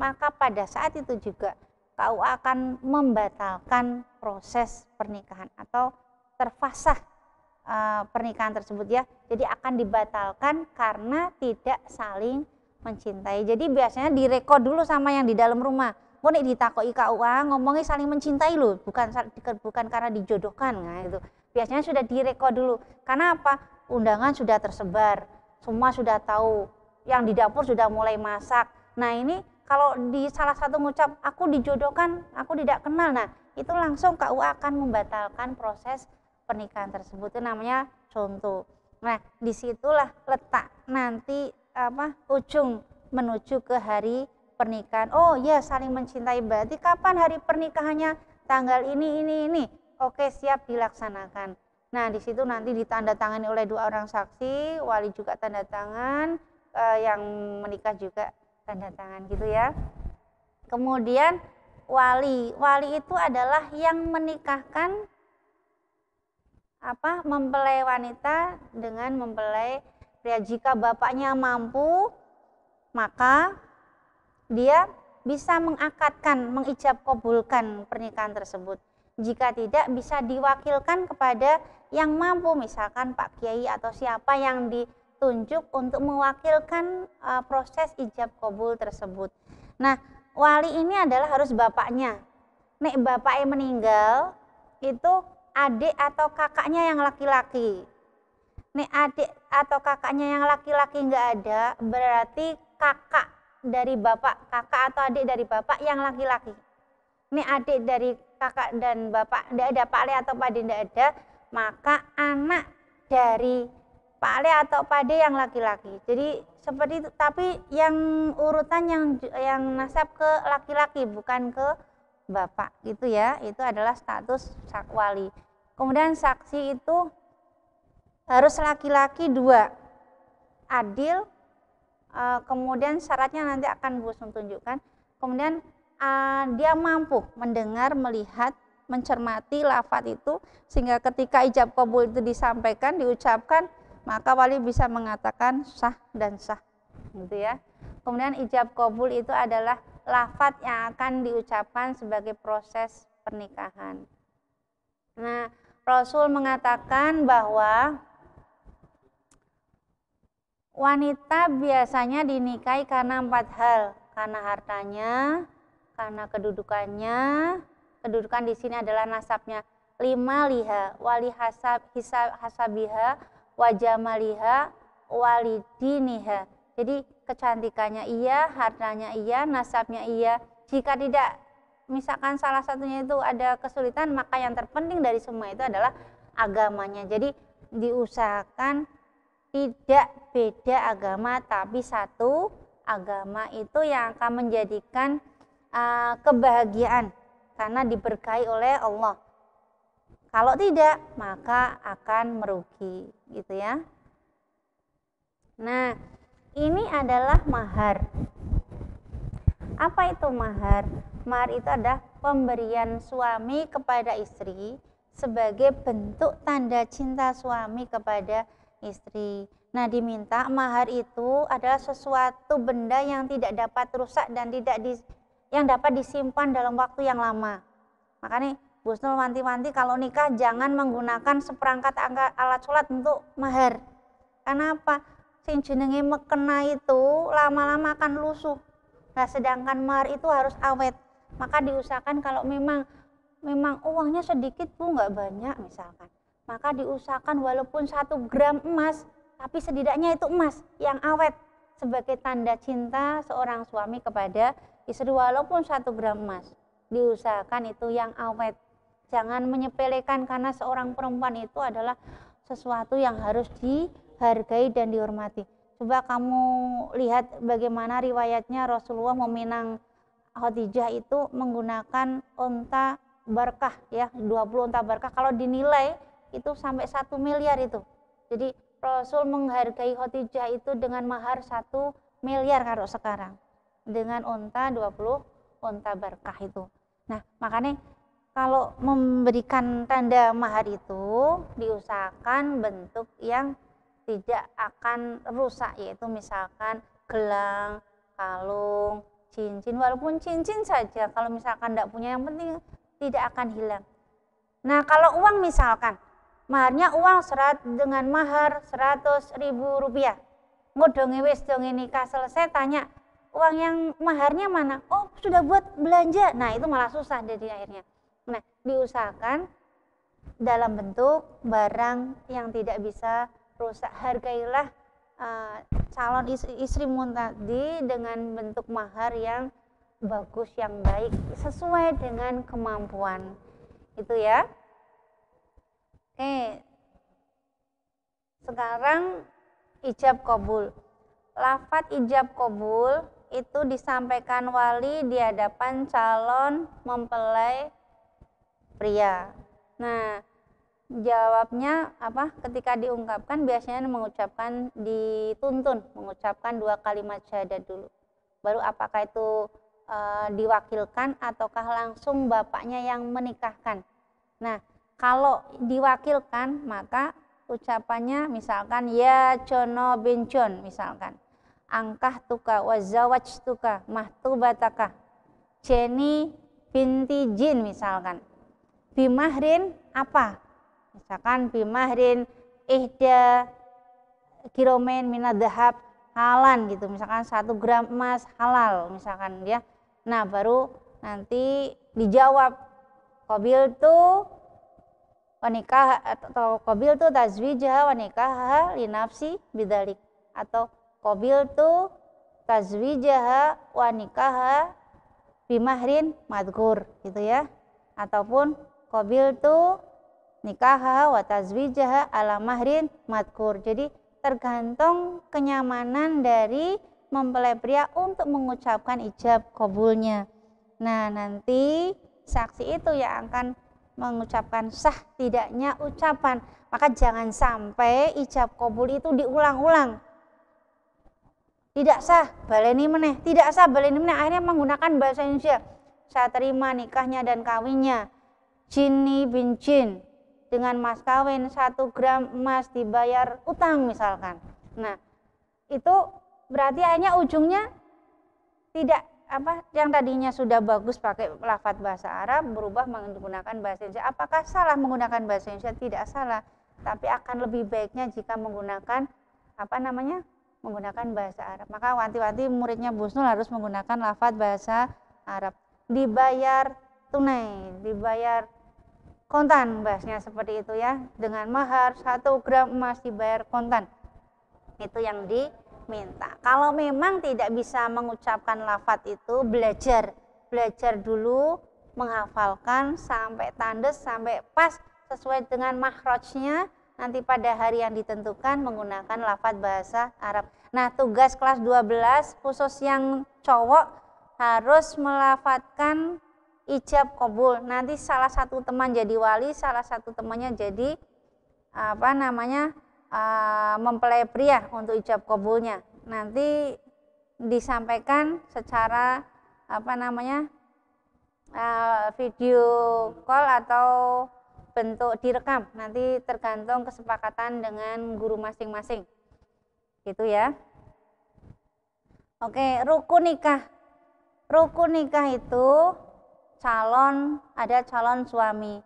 maka pada saat itu juga KUA akan membatalkan proses pernikahan atau terfasah pernikahan tersebut ya. Jadi akan dibatalkan karena tidak saling mencintai. Jadi biasanya direkod dulu sama yang di dalam rumah. Kok nek ditakoi KUA ngomongnya saling mencintai loh, bukan karena dijodohkan. Nah, itu biasanya sudah direkod dulu. Karena apa? Undangan sudah tersebar, semua sudah tahu, yang di dapur sudah mulai masak. Nah, ini kalau di salah satu ngucap aku dijodohkan, aku tidak kenal, nah itu langsung KUA akan membatalkan proses pernikahan tersebut. Itu namanya contoh. Nah, disitulah letak nanti ujung menuju ke hari pernikahan. Oh ya, saling mencintai, berarti kapan hari pernikahannya? Tanggal ini. Oke, siap, dilaksanakan. Nah, di situ nanti ditandatangani oleh 2 orang saksi, wali juga tanda tangan, yang menikah juga tanda tangan gitu ya. Kemudian wali itu adalah yang menikahkan mempelai wanita dengan mempelai pria. Jika bapaknya mampu, maka dia bisa mengakadkan, mengijab kabulkan pernikahan tersebut. Jika tidak, bisa diwakilkan kepada yang mampu, misalkan Pak Kiai atau siapa yang ditunjuk untuk mewakilkan proses ijab kabul tersebut. Nah, wali ini adalah harus bapaknya. Nek bapaknya meninggal, itu adik atau kakaknya yang laki-laki. Nek adik atau kakaknya yang laki-laki nggak ada, berarti kakak dari bapak, kakak atau adik dari bapak yang laki-laki. Nek adik dari kakak dan bapak tidak ada, Pak Le atau Pak De tidak ada, maka anak dari Pak Le atau Pak De yang laki-laki. Jadi seperti itu, tapi yang urutan yang nasab ke laki-laki, bukan ke bapak gitu ya. Itu adalah status wali. Kemudian saksi itu harus laki-laki 2, adil. Kemudian syaratnya nanti akan Bu tunjukkan. Kemudian dia mampu mendengar, melihat, mencermati lafaz itu, sehingga ketika ijab kabul itu disampaikan, diucapkan, maka wali bisa mengatakan sah dan sah gitu ya. Kemudian ijab kabul itu adalah lafaz yang akan diucapkan sebagai proses pernikahan. Nah, Rasul mengatakan bahwa wanita biasanya dinikahi karena 4 hal, karena hartanya, karena kedudukan di sini adalah nasabnya, 5 liha, wali hasabiha, wajamaliha, walidiniha. Jadi kecantikannya iya, hartanya iya, nasabnya iya. Jika tidak, misalkan salah satunya itu ada kesulitan, maka yang terpenting dari semua itu adalah agamanya. Jadi diusahakan tidak beda agama, tapi satu agama itu yang akan menjadikan kebahagiaan karena diberkahi oleh Allah. Kalau tidak, maka akan merugi gitu ya. Nah, ini adalah mahar. Apa itu mahar? Mahar itu adalah pemberian suami kepada istri sebagai bentuk tanda cinta suami kepada istri. Nah, diminta mahar itu adalah sesuatu benda yang tidak dapat rusak dan yang dapat disimpan dalam waktu yang lama. Makanya Bu Husnul wanti-wanti kalau nikah jangan menggunakan seperangkat alat sholat untuk mahar. Karena apa? Sing jenenge mekena itu lama-lama akan lusuh. Nah, sedangkan mahar itu harus awet. Maka diusahakan kalau memang uangnya sedikit Bu, nggak banyak misalkan, maka diusahakan walaupun 1 gram emas, tapi setidaknya itu emas yang awet sebagai tanda cinta seorang suami kepada istri. Walaupun 1 gram emas, diusahakan itu yang awet. Jangan menyepelekan, karena seorang perempuan itu adalah sesuatu yang harus dihargai dan dihormati. Coba kamu lihat bagaimana riwayatnya Rasulullah meminang Khadijah itu menggunakan unta barkah ya, 20 unta barkah. Kalau dinilai itu sampai 1 miliar itu. Jadi Rasul menghargai Khadijah itu dengan mahar 1 miliar kalau sekarang, dengan unta 20 unta barkah itu. Nah, makanya kalau memberikan tanda mahar itu diusahakan bentuk yang tidak akan rusak, yaitu misalkan gelang, kalung, cincin. Walaupun cincin saja, kalau misalkan tidak punya, yang penting tidak akan hilang. Nah, kalau uang misalkan maharnya uang dengan mahar 100.000 rupiah. Ngodonge wis donge nikah selesai, tanya uang yang maharnya mana? Oh, sudah buat belanja. Nah, itu malah susah jadi akhirnya. Nah, diusahakan dalam bentuk barang yang tidak bisa rusak. Hargailah calon istrimu tadi dengan bentuk mahar yang bagus, yang baik, sesuai dengan kemampuan. Itu ya. Oke, sekarang ijab kabul. Lafaz ijab kabul itu disampaikan wali di hadapan calon mempelai pria. Nah, jawabnya apa? Ketika diungkapkan biasanya dituntun mengucapkan 2 kalimat syahadat dulu. Baru apakah itu diwakilkan ataukah langsung bapaknya yang menikahkan. Nah, kalau diwakilkan maka ucapannya misalkan ya Jono bin Jon, misalkan angkah tuka wazawaj tuka mahtubataka Jenny binti Jin, misalkan bimahrin apa, misalkan bimahrin ihda kiromen minadhahab halan gitu, misalkan 1 gram emas halal misalkan ya. Nah, baru nanti dijawab qabil tu wanikah atau qabil tu tazwijah wanikah li nafsi bidzalik, atau qabil tu tazwijah wanikah bimahrin madhkur gitu ya, ataupun qabil tu nikah wa tazwijah ala mahrin madhkur. Jadi tergantung kenyamanan dari mempelai pria untuk mengucapkan ijab kabulnya. Nah, nanti saksi itu yang akan mengucapkan sah tidaknya ucapan. Maka jangan sampai ijab kabul itu diulang-ulang. Tidak sah, baleni meneh. Tidak sah, baleni meneh. Akhirnya menggunakan bahasa Indonesia. Saya terima nikahnya dan kawinnya Jinni bin Jin dengan mas kawin 1 gram emas dibayar utang misalkan. Nah, itu berarti akhirnya ujungnya tidak yang tadinya sudah bagus pakai lafaz bahasa Arab berubah menggunakan bahasa Indonesia. Apakah salah menggunakan bahasa Indonesia? Tidak salah, tapi akan lebih baiknya jika menggunakan menggunakan bahasa Arab. Maka wanti-wanti muridnya Bu Husnul harus menggunakan lafaz bahasa Arab. Dibayar tunai, dibayar kontan, bahasnya seperti itu ya, dengan mahar 1 gram emas dibayar kontan. Itu yang diminta. Kalau memang tidak bisa mengucapkan lafaz itu, belajar dulu, menghafalkan sampai tandes, sampai pas sesuai dengan makhrajnya. Nanti pada hari yang ditentukan menggunakan lafaz bahasa Arab. Nah, tugas kelas 12 khusus yang cowok harus melafadzkan ijab kabul. Nanti salah satu teman jadi wali, salah satu temannya jadi mempelai pria untuk ijab kabulnya. Nanti disampaikan secara video call atau bentuk direkam. Nanti tergantung kesepakatan dengan guru masing-masing. Gitu ya. Oke, rukun nikah. Rukun nikah itu ada calon suami.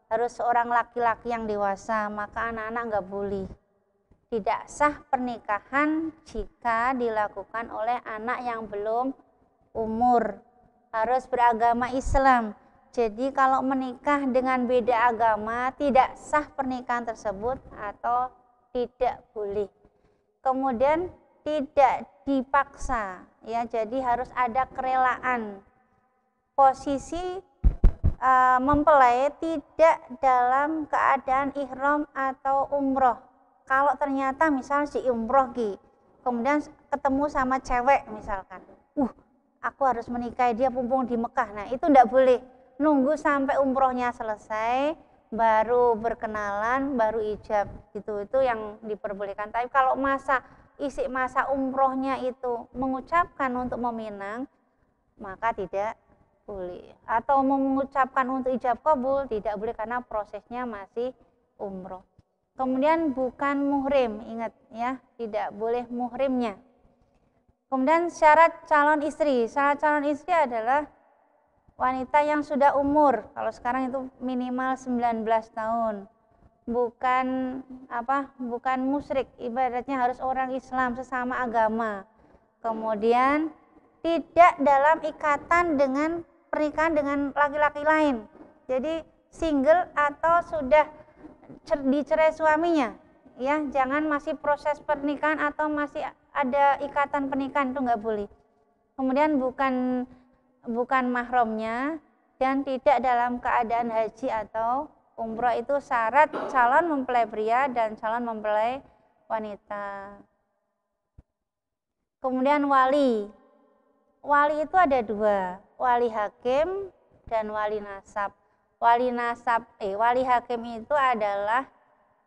Harus seorang laki-laki yang dewasa, maka anak-anak nggak boleh. Tidak sah pernikahan jika dilakukan oleh anak yang belum umur. Harus beragama Islam. Jadi kalau menikah dengan beda agama, tidak sah pernikahan tersebut atau tidak boleh. Kemudian tidak dipaksa, ya. Jadi harus ada kerelaan. Posisi mempelai tidak dalam keadaan ihram atau umroh. Kalau ternyata misal si umroh kemudian ketemu sama cewek misalkan, aku harus menikahi dia mumpung di Mekah. Nah itu tidak boleh. Nunggu sampai umrohnya selesai, baru berkenalan, baru ijab. Gitu, itu yang diperbolehkan. Tapi kalau masa umrohnya itu mengucapkan untuk meminang, maka tidak boleh. Atau mengucapkan untuk ijab kabul, tidak boleh karena prosesnya masih umroh. Kemudian bukan muhrim, ingat ya, tidak boleh muhrimnya. Kemudian syarat calon istri. Syarat calon istri adalah wanita yang sudah umur. Kalau sekarang itu minimal 19 tahun. Bukan musyrik, ibaratnya harus orang Islam sesama agama. Kemudian tidak dalam ikatan dengan pernikahan dengan laki-laki lain. Jadi single atau sudah dicerai suaminya, ya. Jangan masih proses pernikahan atau masih ada ikatan pernikahan, itu nggak boleh. Kemudian bukan mahramnya dan tidak dalam keadaan haji atau umroh. Itu syarat calon mempelai pria dan calon mempelai wanita. Kemudian wali itu ada dua, wali hakim dan wali nasab. Wali hakim itu adalah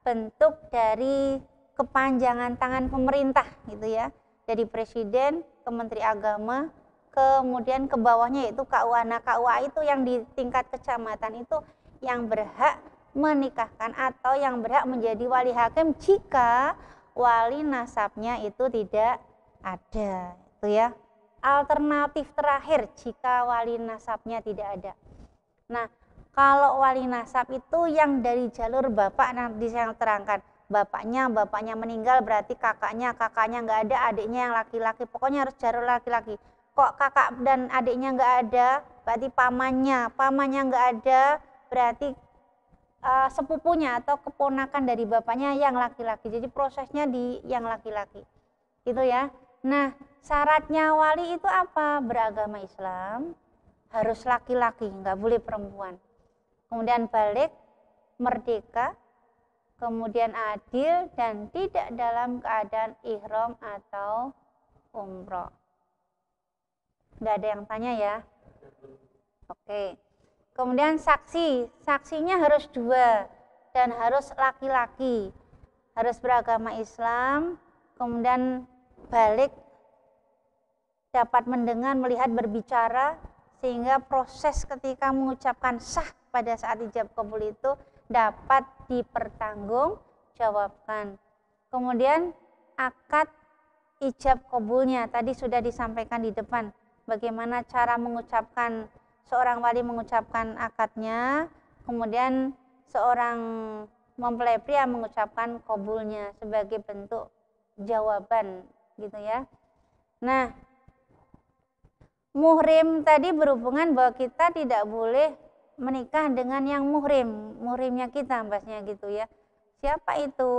bentuk dari kepanjangan tangan pemerintah gitu ya. Jadi presiden, ke menteri agama, kemudian ke bawahnya yaitu KUA. Nah, KUA itu yang di tingkat kecamatan itu yang berhak menikahkan atau yang berhak menjadi wali hakim jika wali nasabnya itu tidak ada. Itu ya. Alternatif terakhir jika wali nasabnya tidak ada. Nah, kalau wali nasab itu yang dari jalur bapak, nanti saya terangkan. Bapaknya meninggal berarti kakaknya nggak ada, adiknya yang laki-laki. Pokoknya harus jalur laki-laki. Kok kakak dan adiknya nggak ada, berarti pamannya nggak ada, berarti sepupunya atau keponakan dari bapaknya yang laki-laki. Jadi prosesnya di yang laki-laki. Gitu ya. Nah, syaratnya wali itu apa? Beragama Islam, harus laki-laki, nggak boleh perempuan. Kemudian balik, merdeka, kemudian adil dan tidak dalam keadaan ihram atau umroh. Nggak ada yang tanya ya? Oke. Kemudian saksinya harus 2 dan harus laki-laki, harus beragama Islam, kemudian balik, dapat mendengar, melihat, berbicara, sehingga proses ketika mengucapkan sah pada saat ijab kabul itu dapat dipertanggungjawabkan. Kemudian akad ijab kabulnya tadi sudah disampaikan di depan, bagaimana cara mengucapkan, seorang wali mengucapkan akadnya, kemudian seorang mempelai pria mengucapkan kabulnya sebagai bentuk jawaban gitu ya. Nah, muhrim tadi berhubungan bahwa kita tidak boleh menikah dengan yang muhrimnya kita, bahasnya gitu ya. Siapa itu?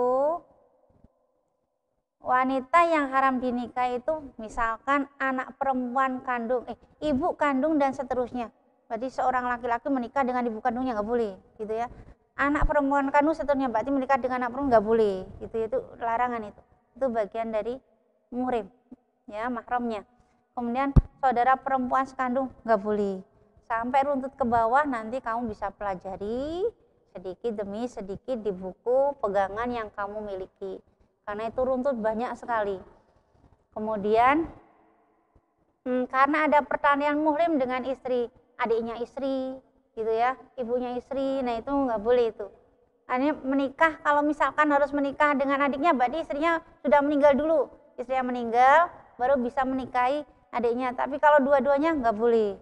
Wanita yang haram dinikah itu misalkan anak perempuan kandung, ibu kandung dan seterusnya. Berarti seorang laki-laki menikah dengan ibu kandungnya nggak boleh, gitu ya. Anak perempuan kandung seterusnya berarti menikah dengan anak perempuan nggak boleh, gitu. Itu larangan itu. Itu bagian dari muhrim, ya, mahramnya. Kemudian saudara perempuan sekandung nggak boleh. Sampai runtut ke bawah nanti kamu bisa pelajari sedikit demi sedikit di buku pegangan yang kamu miliki. Karena itu runtut banyak sekali. Kemudian karena ada pertanian muhrim dengan istri, adiknya istri, gitu ya, ibunya istri, nah itu nggak boleh itu. Artinya menikah, kalau misalkan harus menikah dengan adiknya, berarti istrinya sudah meninggal dulu. istrinya meninggal baru bisa menikahi adiknya. Tapi kalau dua-duanya nggak boleh.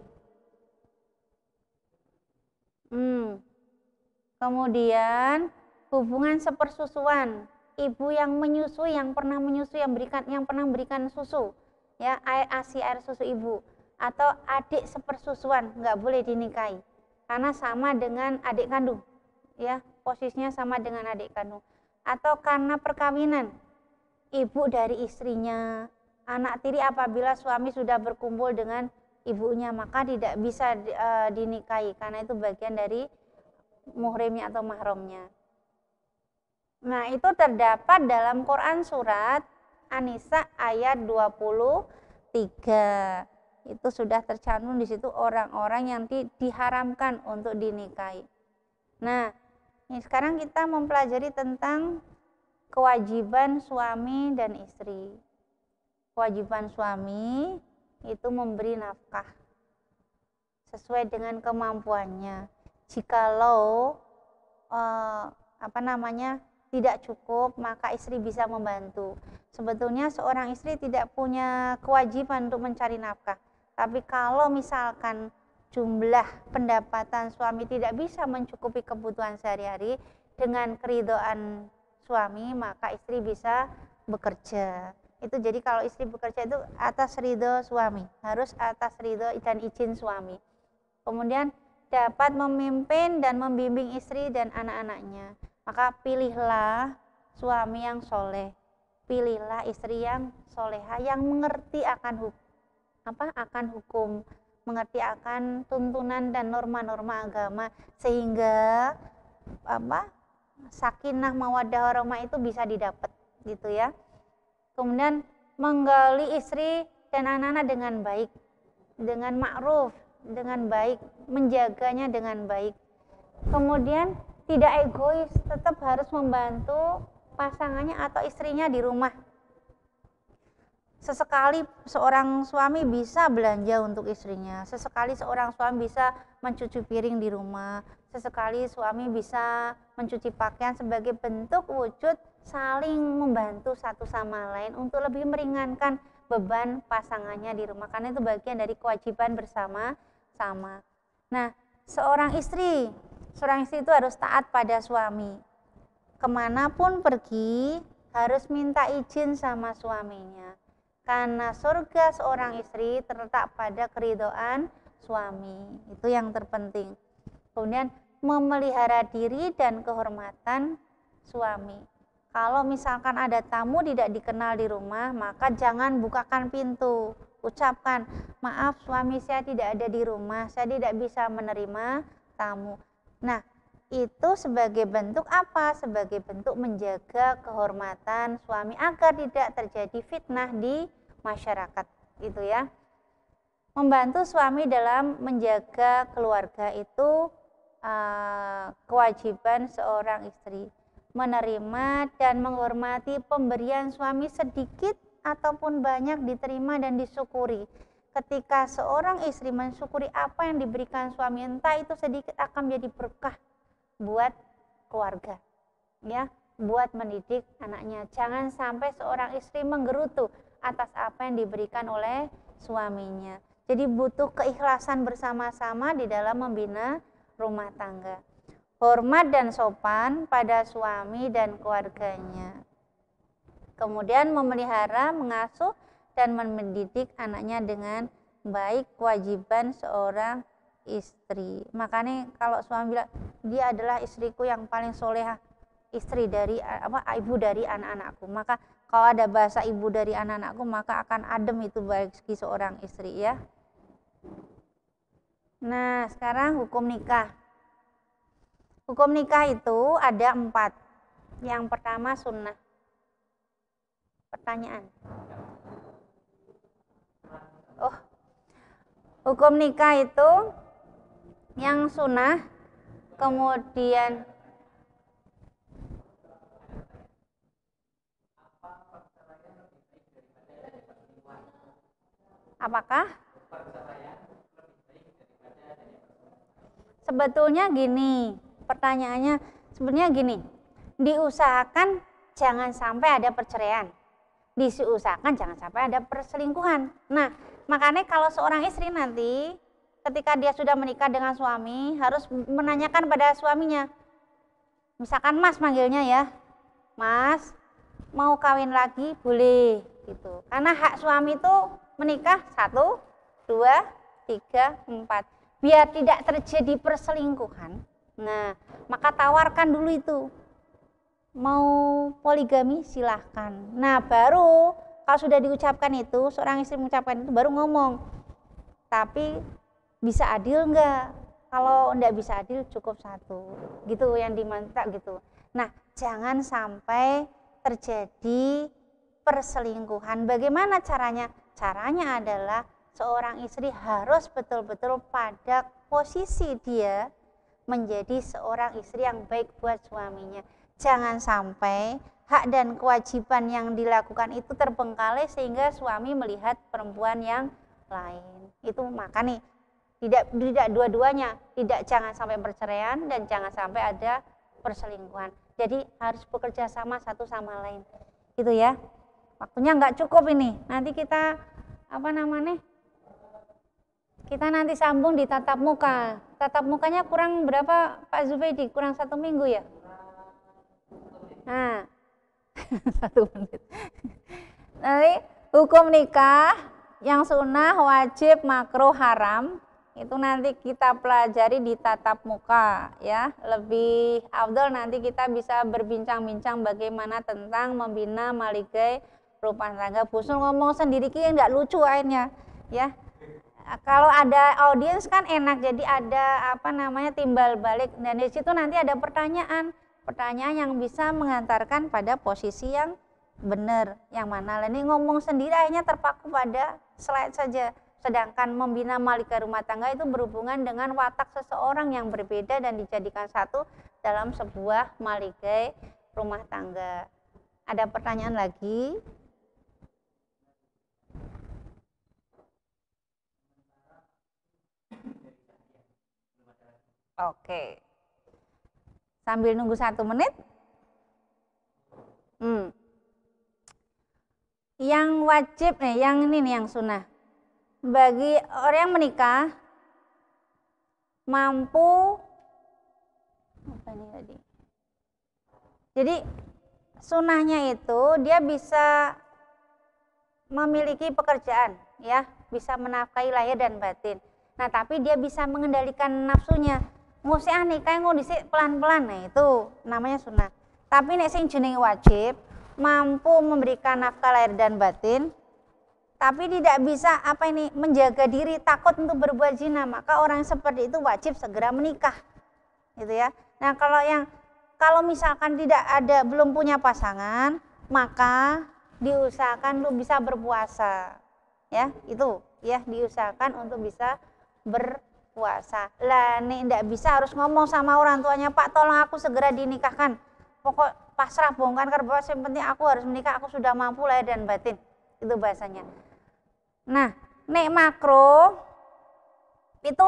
Kemudian hubungan sepersusuan, ibu yang menyusui, yang pernah menyusui, yang pernah berikan susu, ya air susu ibu, atau adik sepersusuan nggak boleh dinikahi karena sama dengan adik kandung, ya posisinya sama dengan adik kandung. Atau karena perkawinan, ibu dari istrinya, anak tiri apabila suami sudah berkumpul dengan ibunya maka tidak bisa dinikahi karena itu bagian dari muhrimnya atau mahramnya. Nah, itu terdapat dalam Quran surat An-Nisa ayat 23. Itu sudah tercantum di situ orang-orang yang diharamkan untuk dinikahi. Nah, ini sekarang kita mempelajari tentang kewajiban suami dan istri. Kewajiban suami itu memberi nafkah sesuai dengan kemampuannya. Jikalau tidak cukup, maka istri bisa membantu. Sebetulnya seorang istri tidak punya kewajiban untuk mencari nafkah. Tapi kalau misalkan jumlah pendapatan suami tidak bisa mencukupi kebutuhan sehari-hari, dengan keridhaan suami maka istri bisa bekerja. Itu jadi kalau istri bekerja itu atas ridho suami, harus atas ridho dan izin suami. Kemudian dapat memimpin dan membimbing istri dan anak-anaknya. Maka pilihlah suami yang soleh, pilihlah istri yang soleha, yang mengerti akan hukum, mengerti akan tuntunan dan norma-norma agama, sehingga sakinah mawaddah warahmah itu bisa didapat, gitu ya. Kemudian menggali istri dan anak-anak dengan baik, dengan ma'ruf, dengan baik, menjaganya dengan baik. Kemudian tidak egois, tetap harus membantu pasangannya atau istrinya di rumah. Sesekali seorang suami bisa belanja untuk istrinya, sesekali seorang suami bisa mencuci piring di rumah, sesekali suami bisa mencuci pakaian sebagai bentuk wujud saling membantu satu sama lain untuk lebih meringankan beban pasangannya di rumah, karena itu bagian dari kewajiban bersama-sama. Nah, seorang istri itu harus taat pada suami. Kemanapun pergi harus minta izin sama suaminya. Karena surga seorang istri terletak pada keridhaan suami. Itu yang terpenting. Kemudian memelihara diri dan kehormatan suami. Kalau misalkan ada tamu tidak dikenal di rumah, maka jangan bukakan pintu. Ucapkan, maaf suami saya tidak ada di rumah, saya tidak bisa menerima tamu. Nah, itu sebagai bentuk apa? Sebagai bentuk menjaga kehormatan suami agar tidak terjadi fitnah di masyarakat, gitu ya. Membantu suami dalam menjaga keluarga itu kewajiban seorang istri. Menerima dan menghormati pemberian suami sedikit ataupun banyak diterima dan disyukuri. Ketika seorang istri mensyukuri apa yang diberikan suami, entah itu sedikit, akan menjadi berkah buat keluarga, ya, buat mendidik anaknya. Jangan sampai seorang istri menggerutu atas apa yang diberikan oleh suaminya. Jadi butuh keikhlasan bersama-sama di dalam membina rumah tangga. Hormat dan sopan pada suami dan keluarganya. Kemudian memelihara, mengasuh dan mendidik anaknya dengan baik, kewajiban seorang istri. Makanya kalau suami bilang dia adalah istriku yang paling soleha, istri dari ibu dari anak-anakku, maka kalau ada bahasa ibu dari anak-anakku maka akan adem itu bagi seorang istri, ya. Nah, sekarang hukum nikah. Hukum nikah itu ada 4. Yang pertama sunnah. Pertanyaan. Hukum nikah itu yang sunnah, kemudian apakah? Sebetulnya gini, pertanyaannya sebenarnya gini, diusahakan jangan sampai ada perceraian. diusahakan jangan sampai ada perselingkuhan. Nah, makanya kalau seorang istri nanti ketika dia sudah menikah dengan suami harus menanyakan pada suaminya. Misalkan Mas manggilnya ya, Mas mau kawin lagi boleh gitu. Karena hak suami itu menikah 1, 2, 3, 4. Biar tidak terjadi perselingkuhan. Nah, maka tawarkan dulu itu. Mau poligami silahkan. Nah, baru kalau sudah diucapkan itu, seorang istri mengucapkan itu baru ngomong. Tapi bisa adil enggak? Kalau enggak bisa adil cukup 1. Gitu yang diminta gitu. Nah, jangan sampai terjadi perselingkuhan. Bagaimana caranya? Caranya adalah seorang istri harus betul-betul pada posisi dia menjadi seorang istri yang baik buat suaminya. Jangan sampai hak dan kewajiban yang dilakukan itu terbengkalai sehingga suami melihat perempuan yang lain. Itu maka nih tidak dua-duanya, jangan sampai perceraian dan jangan sampai ada perselingkuhan. Jadi harus bekerja sama satu sama lain. Gitu ya. Waktunya nggak cukup ini. Nanti kita kita nanti sambung di tatap muka. Tatap mukanya kurang berapa Pak Zubaidi? Kurang 1 minggu ya? Nah, 1 menit. Nanti hukum nikah yang sunnah, wajib, makruh, haram itu nanti kita pelajari di tatap muka ya. Lebih afdal nanti kita bisa berbincang-bincang bagaimana tentang membina maligai rumah tangga. Busul ngomong sendiri ki enggak lucu akhirnya ya. Kalau ada audiens kan enak, jadi ada timbal balik dan di situ nanti ada pertanyaan yang bisa mengantarkan pada posisi yang benar yang mana. Ini ngomong sendiri akhirnya terpaku pada slide saja. Sedangkan membina maligai rumah tangga itu berhubungan dengan watak seseorang yang berbeda dan dijadikan satu dalam sebuah maligai rumah tangga. Ada pertanyaan lagi? Oke. Sambil nunggu 1 menit. Yang wajib yang ini nih yang sunnah. Bagi orang yang menikah mampu jadi sunnahnya itu dia bisa memiliki pekerjaan ya, bisa menafkahi lahir dan batin. Nah, tapi dia bisa mengendalikan nafsunya. Ngusik nikah ngondisi pelan-pelan, nah itu namanya sunnah. Tapi nek sing jenenge wajib mampu memberikan nafkah lahir dan batin, tapi tidak bisa menjaga diri takut untuk berbuat zina, maka orang seperti itu wajib segera menikah, gitu ya. Nah, kalau misalkan belum punya pasangan, maka diusahakan untuk bisa berpuasa, ya itu ya diusahakan untuk bisa berpuasa. Lah, nih tidak bisa harus ngomong sama orang tuanya, Pak tolong aku segera dinikahkan, pokok pasrah bongkar kerbau, yang penting aku harus menikah, aku sudah mampu lahir dan batin, itu bahasanya. Nah, nek makro itu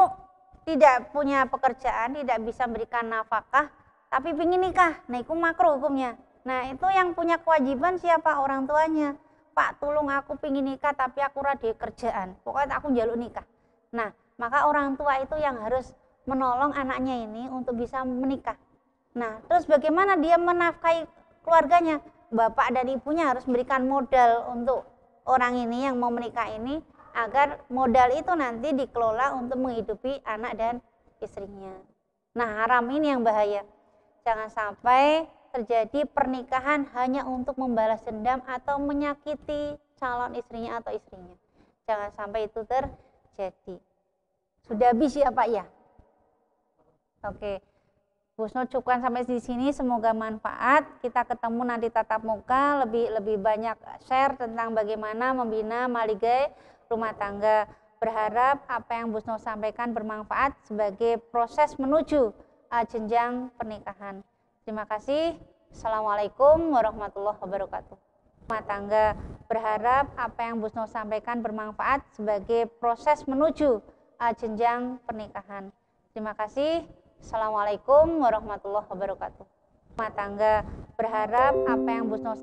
tidak punya pekerjaan, tidak bisa berikan nafkah, tapi pingin nikah, nah itu makro hukumnya. Nah, itu yang punya kewajiban siapa? Orang tuanya. Pak, tolong aku pingin nikah, tapi aku rada kerjaan, pokoknya aku njaluk nikah. Nah, maka orang tua itu yang harus menolong anaknya ini untuk bisa menikah. Nah, terus bagaimana dia menafkahi keluarganya? Bapak dan ibunya harus memberikan modal untuk orang ini yang mau menikah ini, agar modal itu nanti dikelola untuk menghidupi anak dan istrinya. Nah, haram ini yang bahaya. Jangan sampai terjadi pernikahan hanya untuk membalas dendam atau menyakiti calon istrinya atau istrinya. Jangan sampai itu terjadi. Sudah habis ya Pak ya? Oke. Bu Husnul cukupkan sampai di sini, semoga manfaat. Kita ketemu nanti tatap muka, lebih banyak share tentang bagaimana membina maligai rumah tangga. Berharap apa yang Bu Husnul sampaikan bermanfaat sebagai proses menuju jenjang pernikahan. Terima kasih. Assalamualaikum warahmatullahi wabarakatuh. Rumah tangga, berharap apa yang Bu Husnul sampaikan bermanfaat sebagai proses menuju jenjang pernikahan. Terima kasih. Assalamualaikum warahmatullahi wabarakatuh. Rumah tangga, berharap apa yang Bu Husnul